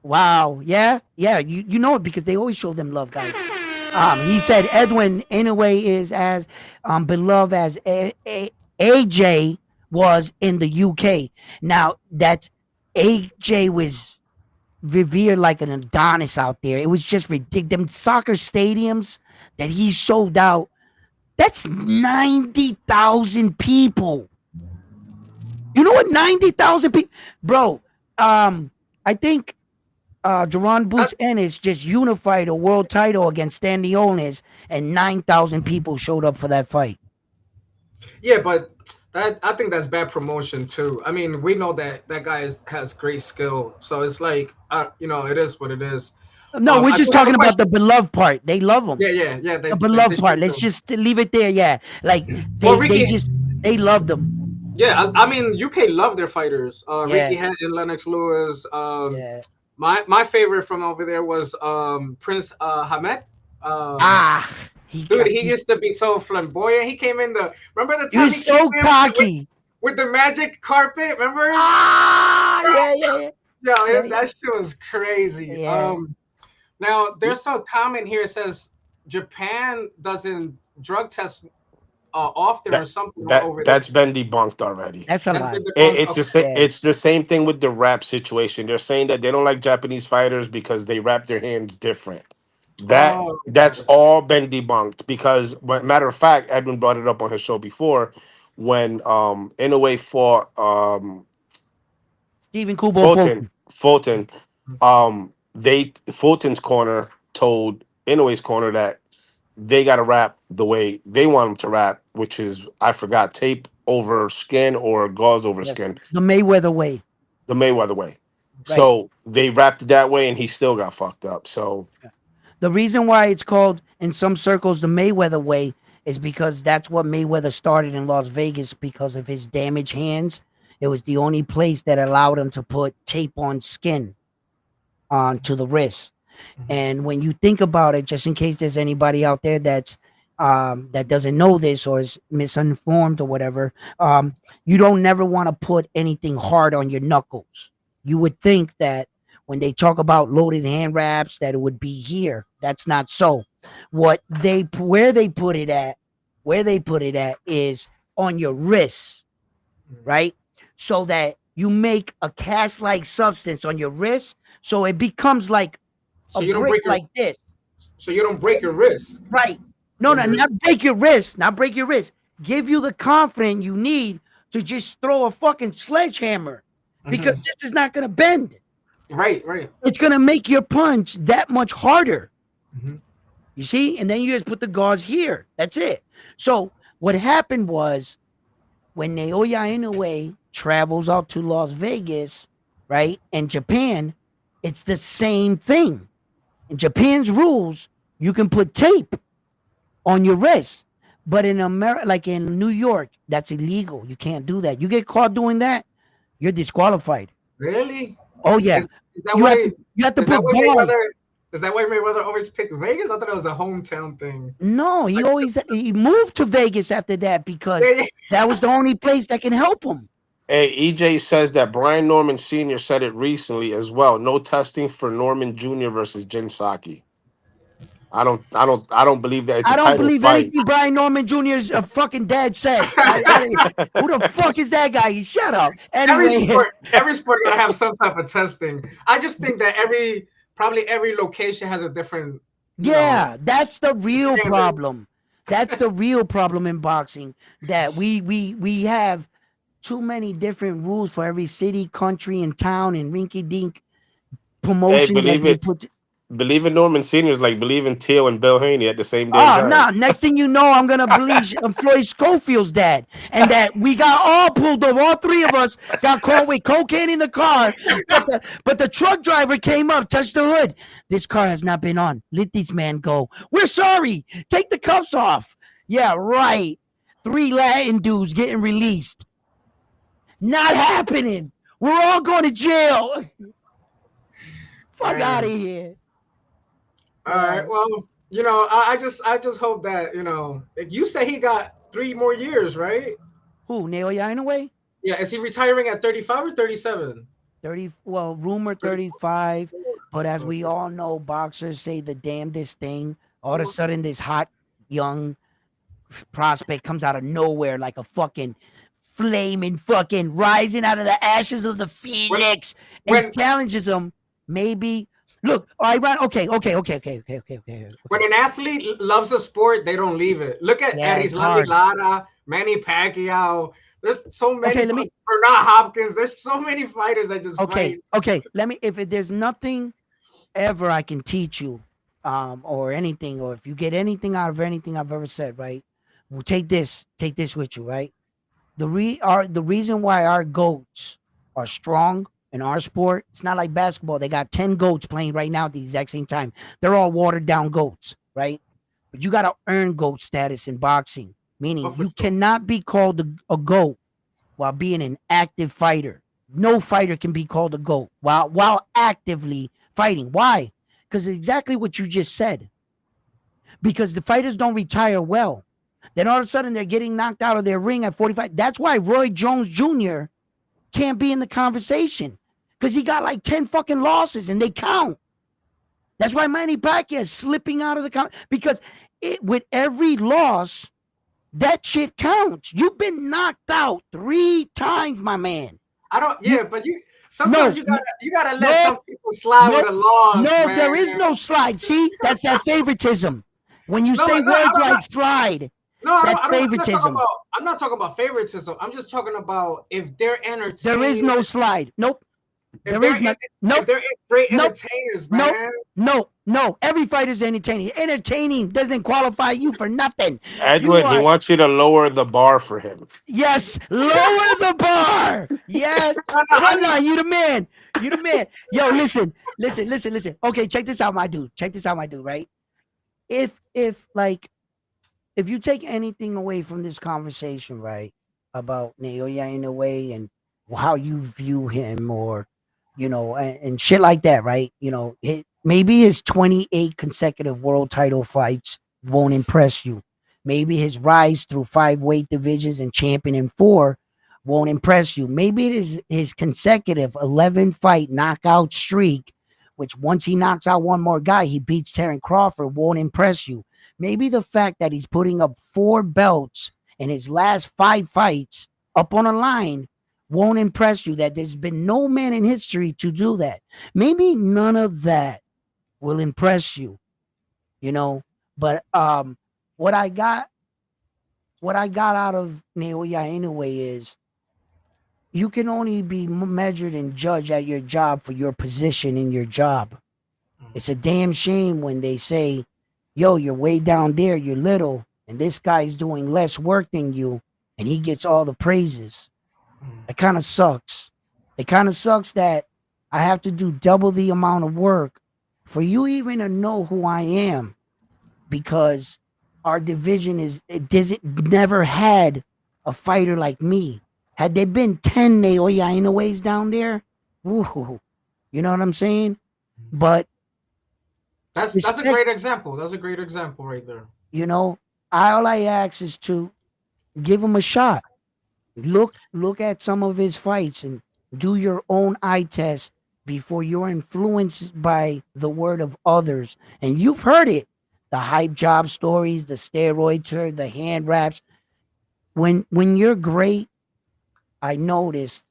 Wow, yeah, you know it because they always show them love, guys. He said Edwin Inoue is as beloved as AJ was in the UK. Now that AJ was revered like an Adonis out there, it was just ridiculous. Them soccer stadiums that he sold out. That's 90,000 people. You know what? 90,000 people, bro. I think Jerron That, Boots Ennis just unified a world title against Stanley, and 9,000 people showed up for that fight. yeah, but that I think that's bad promotion too. I mean, we know that that guy has great skill, so it's like, it is what it is. No, we're I just do have a talking about the question. beloved part. They love him. Yeah. The They beloved part. showed Let's them. just leave it there. Yeah, like Well, they just they loved them. Yeah, I mean, UK love their fighters. Ricky Yeah, Hatton, Lennox Lewis. yeah. My favorite from over there was Prince Hamed. Um, He Dude, got he he's used to be so flamboyant. He came in the. Remember the he time was he came so in cocky. with the magic carpet? Remember? Yeah, Yeah, yeah, that shit was crazy. yeah. Now Yeah. there's some comment here. It says Japan doesn't drug test often or That something that over there. that's been debunked already. That's a That's been lie. debunked. Okay. Yeah, It's the same thing with the rap situation. They're saying that they don't like Japanese fighters because they wrap their hands different. Oh, That's okay. all been debunked because, matter of fact, Edwin brought it up on his show before when Inoue fought Stephen Kubo Fulton. Fulton. Fulton, they Fulton's corner told Inoue's corner that they got to rap the way they want them to rap, which is, I forgot, tape over skin or gauze over Yes, skin, the Mayweather way. the Mayweather way. Right. So they wrapped it that way, and he still got fucked up. So The reason why it's called in some circles the Mayweather way is because that's what Mayweather started in Las Vegas because of his damaged hands. It was the only place that allowed him to put tape on skin onto the wrist. And when you think about it, just in case there's anybody out there that doesn't know this or is misinformed or whatever, you don't never want to put anything hard on your knuckles. You would think that when they talk about loaded hand wraps, that it would be here. That's not so. What they where they put it at is on your wrist, right? So that you make a cast-like substance on your wrist, so it becomes like a So you don't brick break your like this. wrist Right. No, when no, you're. not break your wrist. Not break your wrist. Give you the confidence you need to just throw a fucking sledgehammer because Mhm. this is not going to bend. Right. It's going to make your punch that much harder. Mhm. You see? And then you just put the gauze here. That's it. So what happened was when Naoya Inoue travels out to Las Vegas, right, and Japan, it's the same thing. In Japan's rules, you can put tape on your wrist. But in America, like in New York, that's illegal. You can't do that. You get caught doing that, you're disqualified. Really? Oh yeah, Is, is that you have why? to you have to Is that put why gauze. Mayweather? Is that why Mayweather always picked Vegas? I thought it was a hometown thing. No, Like, he moved to Vegas after that because yeah. that was the only place that can help him. hey, EJ says that Brian Norman Sr. said it recently as well. No testing for Norman Jr. versus Jin Saki. I don't believe that it's a I don't title believe fight. anything Brian Norman Jr.'s fucking dad says. Who the fuck is that guy? Shut up. every Anyway, sport, every sport gotta have some type of testing. I just think that probably every location has a different, yeah, that's the real standard. problem. That's the real problem in boxing that we have too many different rules for every city, country, and town and rinky dink Hey, promotion that they put. believe in Norman Sr. is like believe in Teo and Bill Haney at the same damn Oh time. no! Next thing you know, I'm gonna believe Floyd Schofield's dad, and that we got all pulled over. All three of us got caught with cocaine in the car, but the truck driver came up, touched the hood. This car has not been on. Let this man go. We're sorry. Take the cuffs off. Yeah, right. Three Latin dudes getting released. Not happening. We're all going to jail. fuck out of Man. here. All right. Yo, Well, I just hope that like you say he got 3 more years, right? who? Naoya Inoue? Yeah. Is he retiring at 35 or 37? 30, well, rumor 35. 34. But as we Okay. all know, boxers say the damnedest thing. All of a sudden, this hot young prospect comes out of nowhere like a fucking flaming fucking rising out of the ashes of the When phoenix and when challenges him. Maybe look, all right, right, okay. when an athlete loves a sport, they don't leave it. Look at Yeah, it's Erislandy hard. Lara, Manny Pacquiao. There's so many. Okay, let me. Bernard Hopkins. There's so many fighters that just fight. Okay. Let me. If there's nothing ever I can teach you, or anything, or if you get anything out of anything I've ever said, right? Well, take this with you, right? The reason why our goats are strong in our sport, it's not like basketball. They got 10 goats playing right now at the exact same time. They're all watered down goats, right? But you got to earn goat status in boxing, Oh, meaning for you sure. cannot be called a goat while being an active fighter. No fighter can be called a GOAT while actively fighting. Why? Because exactly what you just said. Because the fighters don't retire well. Then all of a sudden they're getting knocked out of their ring at 45. That's why Roy Jones Jr. can't be in the conversation. Because he got like 10 fucking losses and they count. That's why Manny Pacquiao is slipping out of the because with every loss, that shit counts. You've been knocked out 3 times, my man. I don't. You Yeah, but you sometimes no, you gotta let no, some people slide with no, a loss, no. man. There is no slide. See, that's that favoritism. When you No, say no, words like slide, no, I don't. that's I don't. favoritism. I'm not talking about favoritism. I'm just talking about if they're There is entertainers. no slide. Nope. If There is not. if Nope. they're great Nope. entertainers, Nope. man. No. Every fight is entertaining. Entertaining doesn't qualify you for nothing. You Edwin, he are wants you to lower the bar for him. yes. Lower the bar. Yes. No, no, I'm just Frontline, you the man. You the man. Yo, listen. Okay, check this out, my dude. Check this out, my dude. Right? If like if you take anything away from this conversation, right, about Naoya in a way and how you view him, or and shit like that, right? Maybe his 28 consecutive world title fights won't impress you. Maybe his rise through 5 weight divisions and champion in 4 won't impress you. Maybe it is his consecutive 11 fight knockout streak, which once he knocks out one more guy, he beats Terence Crawford, won't impress you. Maybe the fact that he's putting up 4 belts in his last 5 fights up on a line won't impress you. That there's been no man in history to do that. Maybe none of that will impress you, you know. But what I got, what I got out of Naoya anyway is you can only be measured and judged at your job for your position in your job. It's a damn shame when they say, yo, you're way down there, you're little, and this guy's doing less work than you, and he gets all the praises. It kind of sucks. It kind of sucks that I have to do double the amount of work for you even to know who I am, because our division it doesn't never had a fighter like me. Had there been 10 Naoya Inoue's down there, woo, you know what I'm saying? But that's a respect, great example. That's a great example right there. you know, all I ask is to give him a shot. Look at some of his fights and do your own eye test before you're influenced by the word of others. And you've heard it. The hype job stories, the steroid tour, the hand wraps. When you're great, I noticed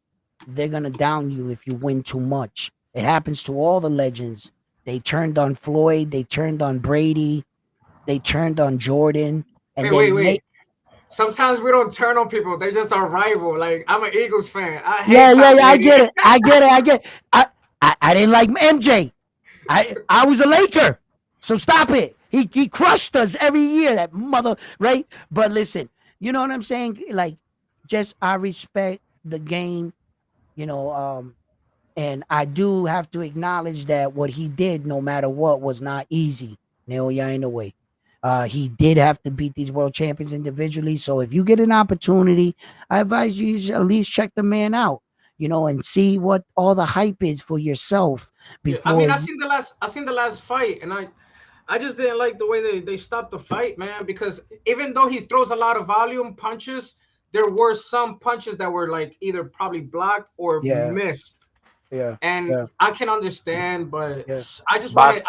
they're gonna down you if you win too much. It happens to all the legends. They turned on Floyd, they turned on Brady, they turned on Jordan, and then Wait. Sometimes we don't turn on people. They're just our rival. Like I'm an Eagles fan. I hate yeah, Tom I Brady. get it. I didn't like MJ. I was a Laker. So stop it. He crushed us every year, that mother, right? But listen, you know what I'm saying? Like, just I respect the game, you know, and I do have to acknowledge that what he did, no matter what, was not easy. Naoya Inoue. He did have to beat these world champions individually. So if you get an opportunity, I advise you to at least check the man out. and see what all the hype is for yourself Yeah, I mean, before you. I seen the last fight, and I just didn't like the way they stopped the fight, man. Because even though he throws a lot of volume punches, there were some punches that were like either probably blocked or Yeah, missed. yeah, And yeah, I can understand, but yeah. Box.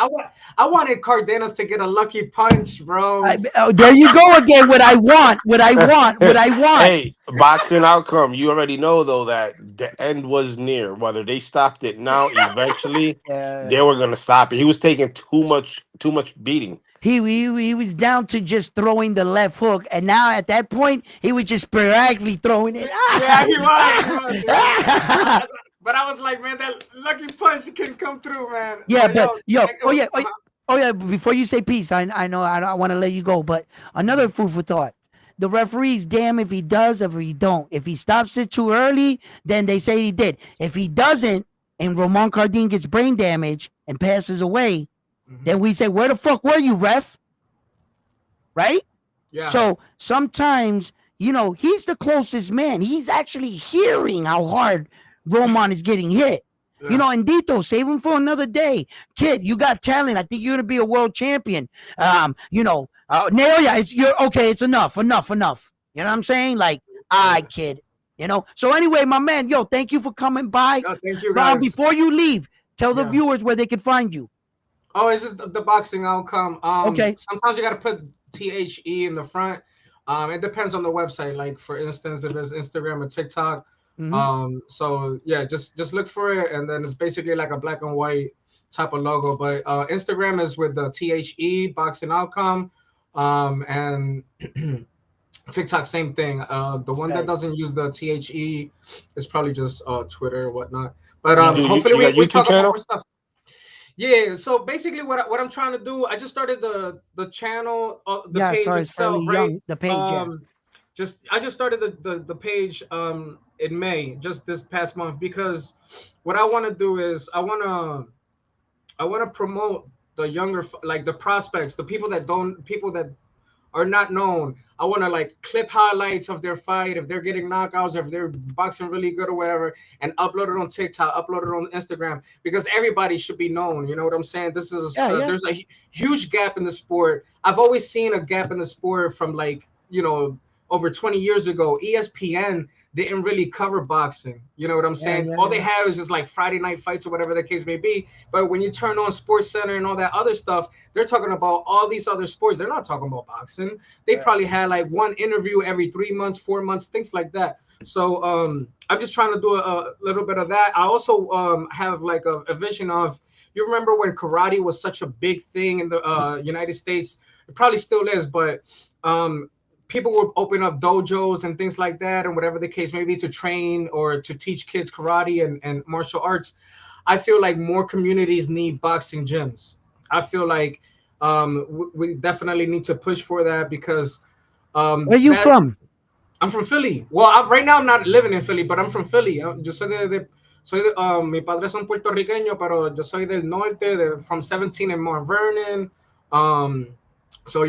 I wanted Cardenas to get a lucky punch, bro. Oh, there you go again. What I want, what I want, what I want. Hey, boxing outcome. You already know though that the end was near. Whether they stopped it now, eventually they Yeah. were gonna stop it. He was taking too much beating. He was down to just throwing the left hook, and now at that point he was just sporadically throwing it. Yeah, he was, yeah. But I was like, man, that lucky punch can come through, man. Yeah, But yo, but yo, it oh was, yeah, oh yeah. Before you say peace, I know I want to let you go, but another food for thought. The referees, damn if he does, if he don't. If he stops it too early, then they say he did. If he doesn't, and Ramon Cardin gets brain damage and passes away, Mhm. then we say, where the fuck were you, ref? Right? Yeah, So sometimes, he's the closest man. He's actually hearing how hard Roman is getting hit. yeah. And Dito, save him for another day. Kid, you got talent. I think you're gonna be a world champion. Nail, yeah, you're okay, it's enough. You know what I'm saying? Like, all Yeah. right, kid. So anyway, my man, yo, thank you for coming by. No, thank you Ron, guys. before you leave, tell the Yeah. viewers where they can find you. Oh, it's just the boxing outcome. Okay. Sometimes you gotta put THE in the front. It depends on the website. Like for instance, if it's Instagram or TikTok. Mm-hmm. So yeah, just look for it, and then it's basically like a black and white type of logo. But Instagram is with the THE boxing outcome, and TikTok same thing. The one that Okay. doesn't use the THE is probably just Twitter or whatnot. But You do hopefully you got we YouTube talk about channel? more stuff. Yeah, so basically what I'm trying to do, I just started the channel, the Yeah, page sorry, it's fairly itself, right? young. The page, yeah. Um I just started the page in May, just this past month, because what I want to do is I want to promote the younger, like the prospects, the people that are not known. I want to like clip highlights of their fight if they're getting knockouts, or if they're boxing really good or whatever, and upload it on TikTok, upload it on Instagram, because everybody should be known. You know what I'm saying? This is Yeah, yeah. there's a huge gap in the sport. I've always seen a gap in the sport from like over 20 years ago. ESPN didn't really cover boxing. You know what I'm Yeah, saying? yeah, All they yeah. have is just like Friday night fights or whatever the case may be. But when you turn on Sports Center and all that other stuff, they're talking about all these other sports. They're not talking about boxing. They Yeah. probably had like one interview every 3 months, 4 months, things like that. So I'm just trying to do a little bit of that. I also have like a vision of, you remember when karate was such a big thing in the United States? It probably still is, but um, people would open up dojos and things like that, and whatever the case may be, to train or to teach kids karate and martial arts. I feel like more communities need boxing gyms. I feel like we definitely need to push for that, because Where you that from? I'm from Philly. Well, right now I'm not living in Philly, but I'm from Philly. Yo soy mi padres son puertorriqueños, pero yo soy del norte, from 17 in Mount Vernon. Um, so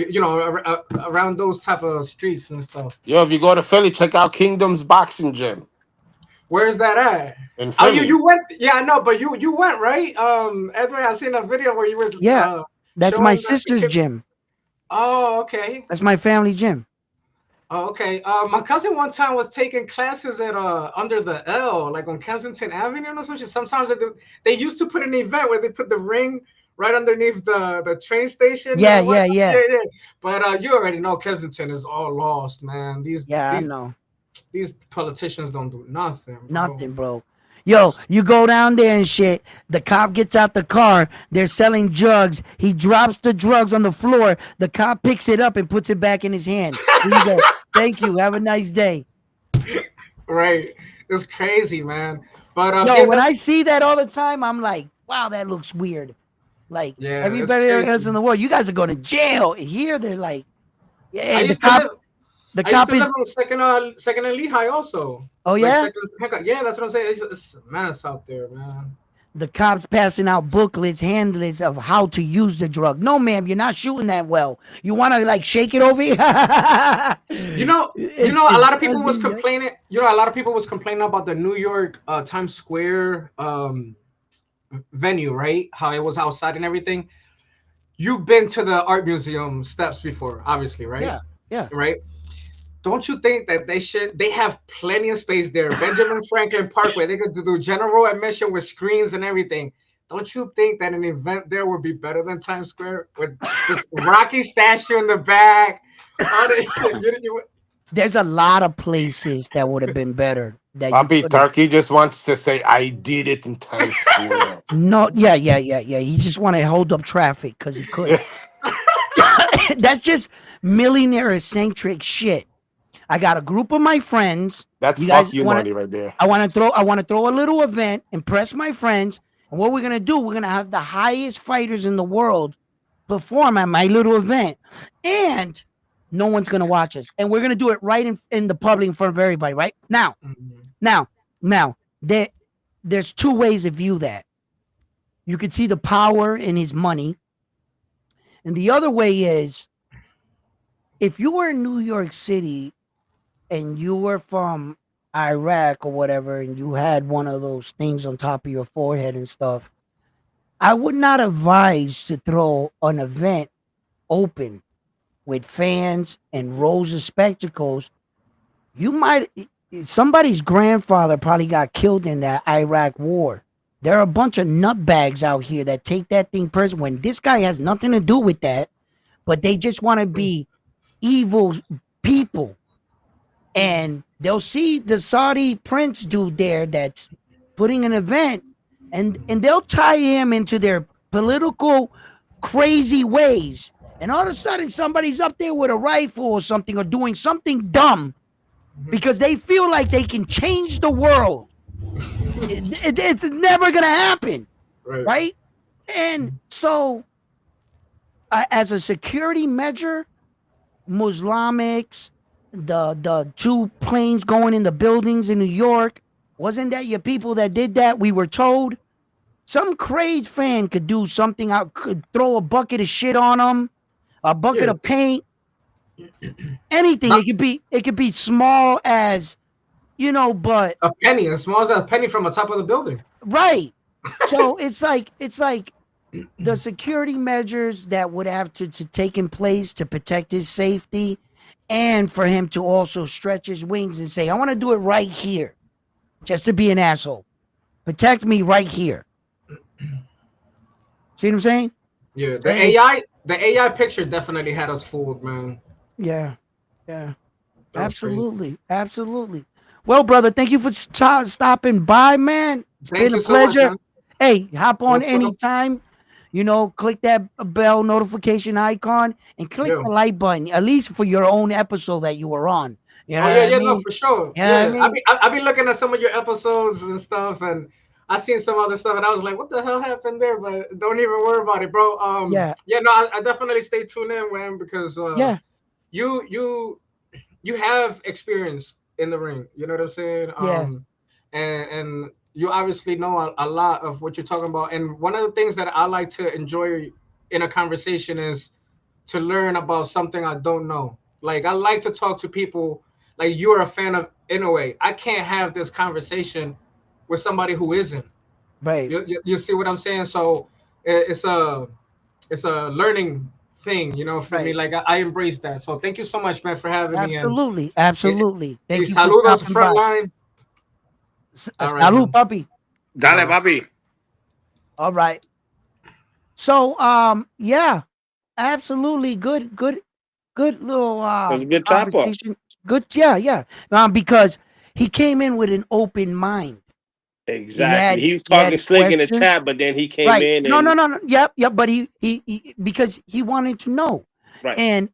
around those type of streets and stuff. Yo, if you go to Philly, check out Kingdom's Boxing Gym Where's that at? in Oh, Philly. you went? Yeah, I know, but you went, right? Edwin, I seen a video where you were Yeah, that's my showing the sister's kid. gym. Oh, okay. That's my family gym. Oh, okay. My cousin one time was taking classes at under the L, like on Kensington Avenue or something. Sometimes they used to put an event where they put the ring right underneath the train station. Yeah, What? yeah, yeah. Yeah, yeah. But you already know Kensington is all lost, man. Yeah, I know. These politicians don't do nothing, bro. Nothing, bro. Yo, you go down there and shit. The cop gets out the car. They're selling drugs. He drops the drugs on the floor. The cop picks it up and puts it back in his hand. Here you go. Thank you. Have a nice day. Right. It's crazy, man. But Yo, yeah, when I see that all the time, I'm like, wow, that looks weird. Like it's everybody crazy. else in the world, you guys are going to jail. And here they're like, I yeah, the used to cop, live the I used cop to live is. on second and Lehigh also. Oh Like yeah, second, yeah, that's what I'm saying. It's a menace out there, man. the cops passing out booklets, handlets of how to use the drug. No, ma'am, you're not shooting that well. You want to like shake it over here? You know, a It's lot of people was fuzzy, yeah. complaining. A lot of people was complaining about the New York Times Square venue, right? How it was outside and everything. You've been to the art museum steps before, obviously, right? Yeah, yeah. Right. Don't you think that they have plenty of space there? Benjamin Franklin Parkway, they could do general admission with screens and everything. Don't you think that an event there would be better than Times Square with this Rocky statue in the back? All this shit. There's a lot of places that would have been better that you Papi could have. Turkey just wants to say, I did it in Times Square. No, yeah, yeah, yeah, yeah. He just want to hold up traffic because he could. That's just millionaire eccentric shit. I got a group of my friends. That's You guys fuck you want to? money right there. I want to throw a little event, impress my friends, and what we're gonna do? We're gonna have the highest fighters in the world perform at my little event, and no one's gonna watch us, and we're gonna do it right in the public in front of everybody. Right now, Mhm. now, now, there's two ways to view that. You could see the power in his money, and the other way is if you were in New York City and you were from Iraq or whatever, and you had one of those things on top of your forehead and stuff, I would not advise to throw an event open with fans and rows of spectacles. You might, somebody's grandfather probably got killed in that Iraq war. There are a bunch of nutbags out here that take that thing personal when this guy has nothing to do with that, but they just want to be evil people, and they'll see the Saudi prince dude there that's putting an event, and they'll tie him into their political crazy ways. And all of a sudden, somebody's up there with a rifle or something or doing something dumb because they feel like they can change the world. It's never gonna happen, Right. right? And so, as a security measure, Muslimics, the two planes going in the buildings in New York. Wasn't that your people that did that? We were told. Some crazed fan could do something. I could throw a bucket of shit on them, a bucket Yeah. of paint, anything. Not It could be small as but a penny, as small as a penny from the top of the building. right. So it's like the security measures that would have to take in place to protect his safety, and for him to also stretch his wings and say, I want to do it right here, just to be an asshole. Protect me right here. See what I'm saying? Yeah. Hey, The AI picture definitely had us fooled, man. yeah, yeah, That was crazy. absolutely, absolutely. Well, brother, thank you for stopping by, man. It's Thank been a you so much, pleasure. man. Hey, hop on Most welcome. anytime. Click that bell notification icon and click Yeah. the like button, at least for your own episode that you were on. You know Oh what yeah, I yeah, no, mean? for sure. You know what I Yeah, mean? I be looking at some of your episodes and stuff, and I seen some other stuff, and I was like, "What the hell happened there?" But don't even worry about it, bro. Yeah, Yeah, no, I definitely stay tuned in, man, because yeah, you you you have experience in the ring. You know what I'm saying? yeah, And you obviously know a lot of what you're talking about. And one of the things that I like to enjoy in a conversation is to learn about something I don't know. Like I like to talk to people like you're a fan of Inoue. I can't have this conversation with somebody who isn't. right, You see what I'm saying? So it's a learning thing, for me. right. Like I embrace that. So thank you so much, man, for having me. And Absolutely, y- absolutely. Thank you for saludos stopping by. frontline. All right, Salud, man. puppy. All Dale, right. papi. All right. So, yeah, absolutely. Good little It was a good chopper. conversation. Good, yeah, yeah. Because he came in with an open mind. Exactly. He was He talking had slick in the questions. chat, but then he came Right. in No, no, and no, no. Yep, yep. But he because he wanted to know. right. And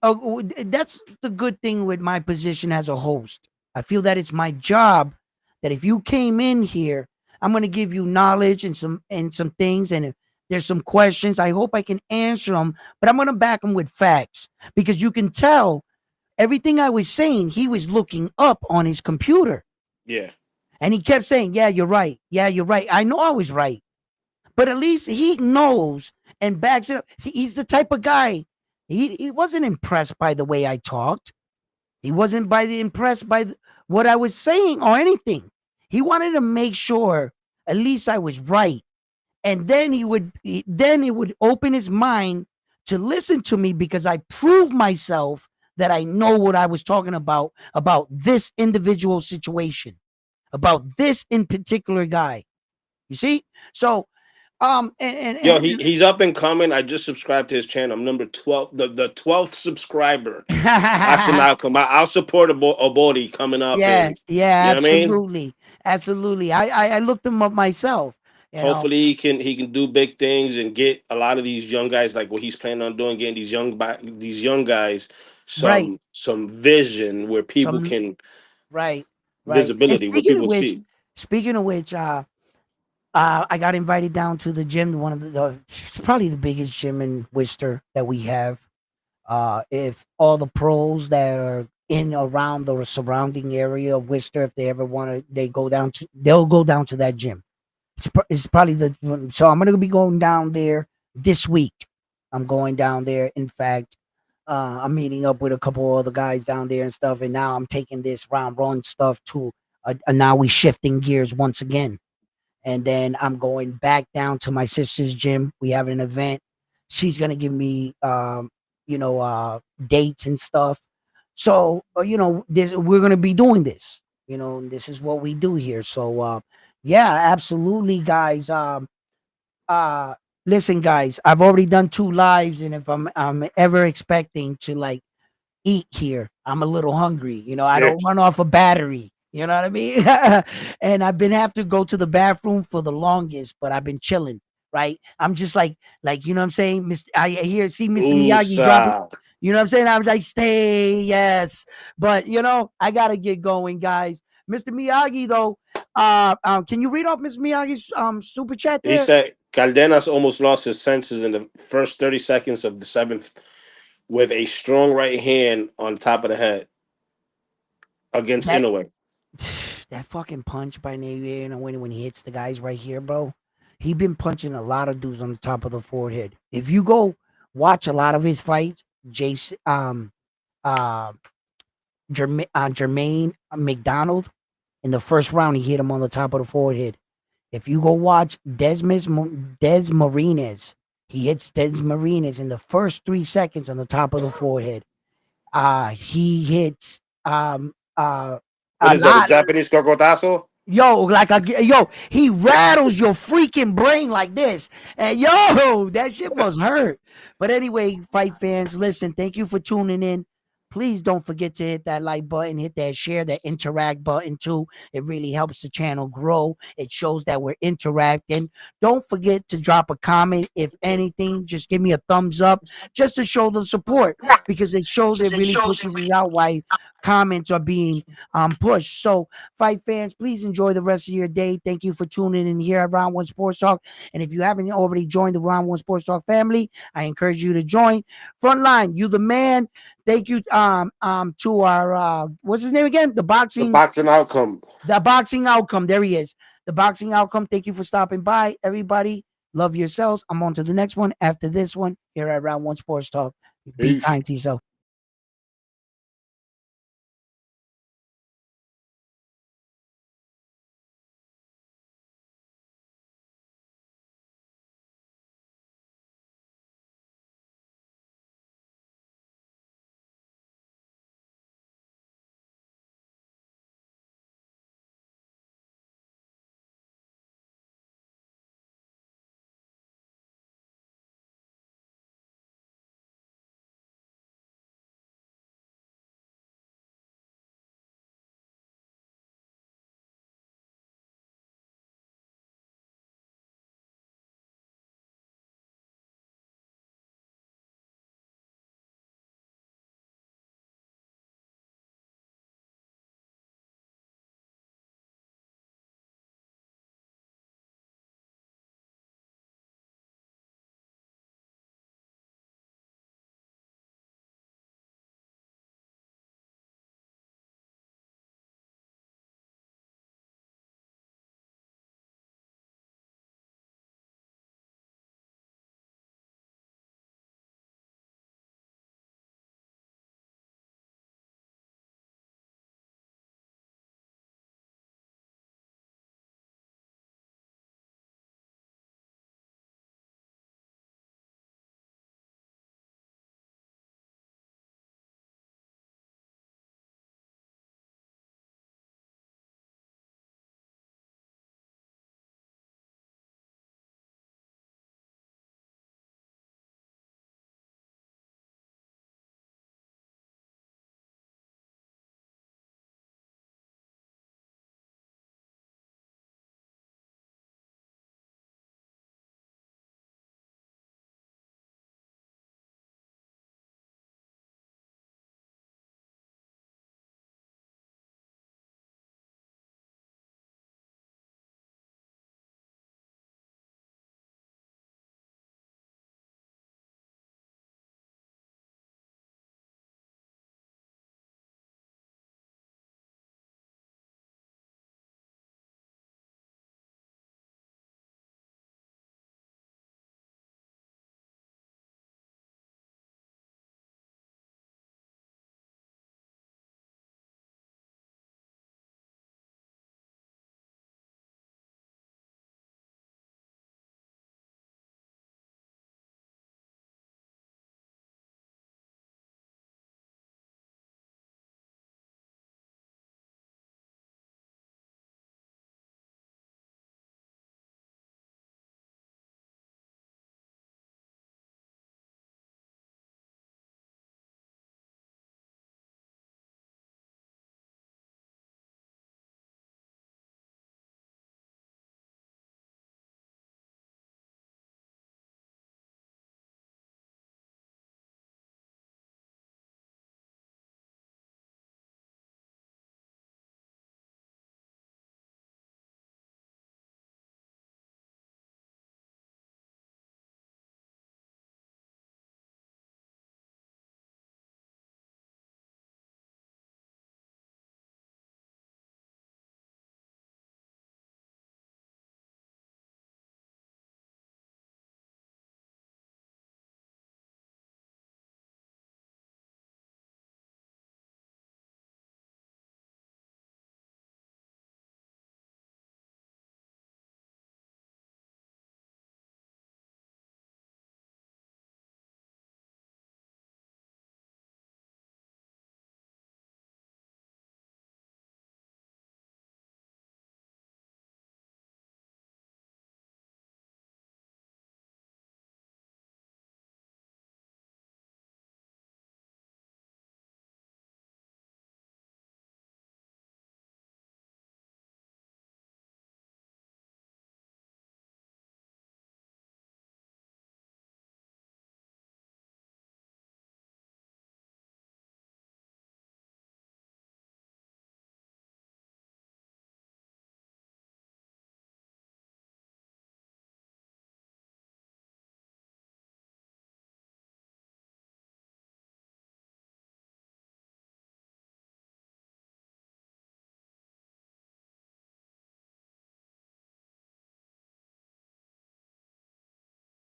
that's the good thing with my position as a host. I feel that it's my job that if you came in here, I'm going to give you knowledge and some things. And if there's some questions, I hope I can answer them. But I'm going to back them with facts because you can tell everything I was saying. He was looking up on his computer Yeah. and he kept saying, "Yeah, you're right. Yeah, you're right. I know I was right." but at least he knows and backs it up. See, he's the type of guy. He wasn't impressed by the way I talked. He wasn't impressed by what I was saying or anything. He wanted to make sure at least I was right, and then then he would open his mind to listen to me because I proved myself that I know what I was talking about this individual situation, about this in particular guy. You see? So Yo, and he's up and coming. I just subscribed to his channel. I'm number 12, the 12th subscriber. Boxing outcome. I'll support a body coming up, yeah, and yeah, you know what I mean. absolutely. Absolutely. I looked him up myself, you know. Hopefully he can do big things and get a lot of these young guys like what he's planning on doing, getting these young guys Right. some vision where people Some can right, right. And visibility where people see. speaking of which, I got invited down to the gym, one of it's probably the biggest gym in Worcester that we have. If all the pros that are in around the surrounding area of Worcester, if they ever want to, they'll go down to that gym. It's probably so I'm gonna be going down there this week. I'm going down there. In fact, I'm meeting up with a couple of other guys down there and stuff. And now I'm taking this round run stuff to. Now we shifting gears once again, and then I'm going back down to my sister's gym. We have an event. She's gonna give me, dates and stuff. So this we're gonna be doing this. This is what we do here. So yeah, absolutely, guys. Uh, Listen, guys, I've already done 2 lives, and if I'm ever expecting to like eat here. I'm a little hungry. I Yeah. don't run off a battery. You know what I mean? And I've been have to go to the bathroom for the longest, but I've been chilling. Right? I'm just like you know what I'm saying. I hear see Mr. Miyagi dropping. Usa. You know what I'm saying? I was like, stay, yes, but I gotta get going, guys. Mr. Miyagi, though, can you read off Mr. Miyagi's super chat He there? said Caldenas almost lost his senses in the first 30 seconds of the seventh with a strong right hand on the top of the head against That Inoue. that fucking punch by Navy, when he hits the guys right here, bro. He been punching a lot of dudes on the top of the forehead. If you go watch a lot of his fights, Jason, uh, Jermaine McDonald, in the first round, he hit him on the top of the forehead. If you go watch Des Marines, he hits Des Marines in the first 3 seconds on the top of the forehead. He hits What a is that? A lot. Japanese cocotazo? He rattles your freaking brain like this. And that shit must hurt. But anyway, fight fans, listen, thank you for tuning in. Please don't forget to hit that like button, hit that share, that interact button too. It really helps the channel grow. It shows that we're interacting. Don't forget to drop a comment. If anything, just give me a thumbs up just to show the support, because it really pushes us out why comments are being pushed. So fight fans, please enjoy the rest of your day. Thank you for tuning in here at Round One Sports Talk. And if you haven't already joined the Round One Sports Talk family, I encourage you to join. Frontline, you the man. Thank you to our what's his name again? The boxing outcome. The boxing outcome. There he is. The boxing outcome. Thank you for stopping by, everybody. Love yourselves. I'm on to the next one after this one here at Round One Sports Talk. Be Peace. kind to yourself.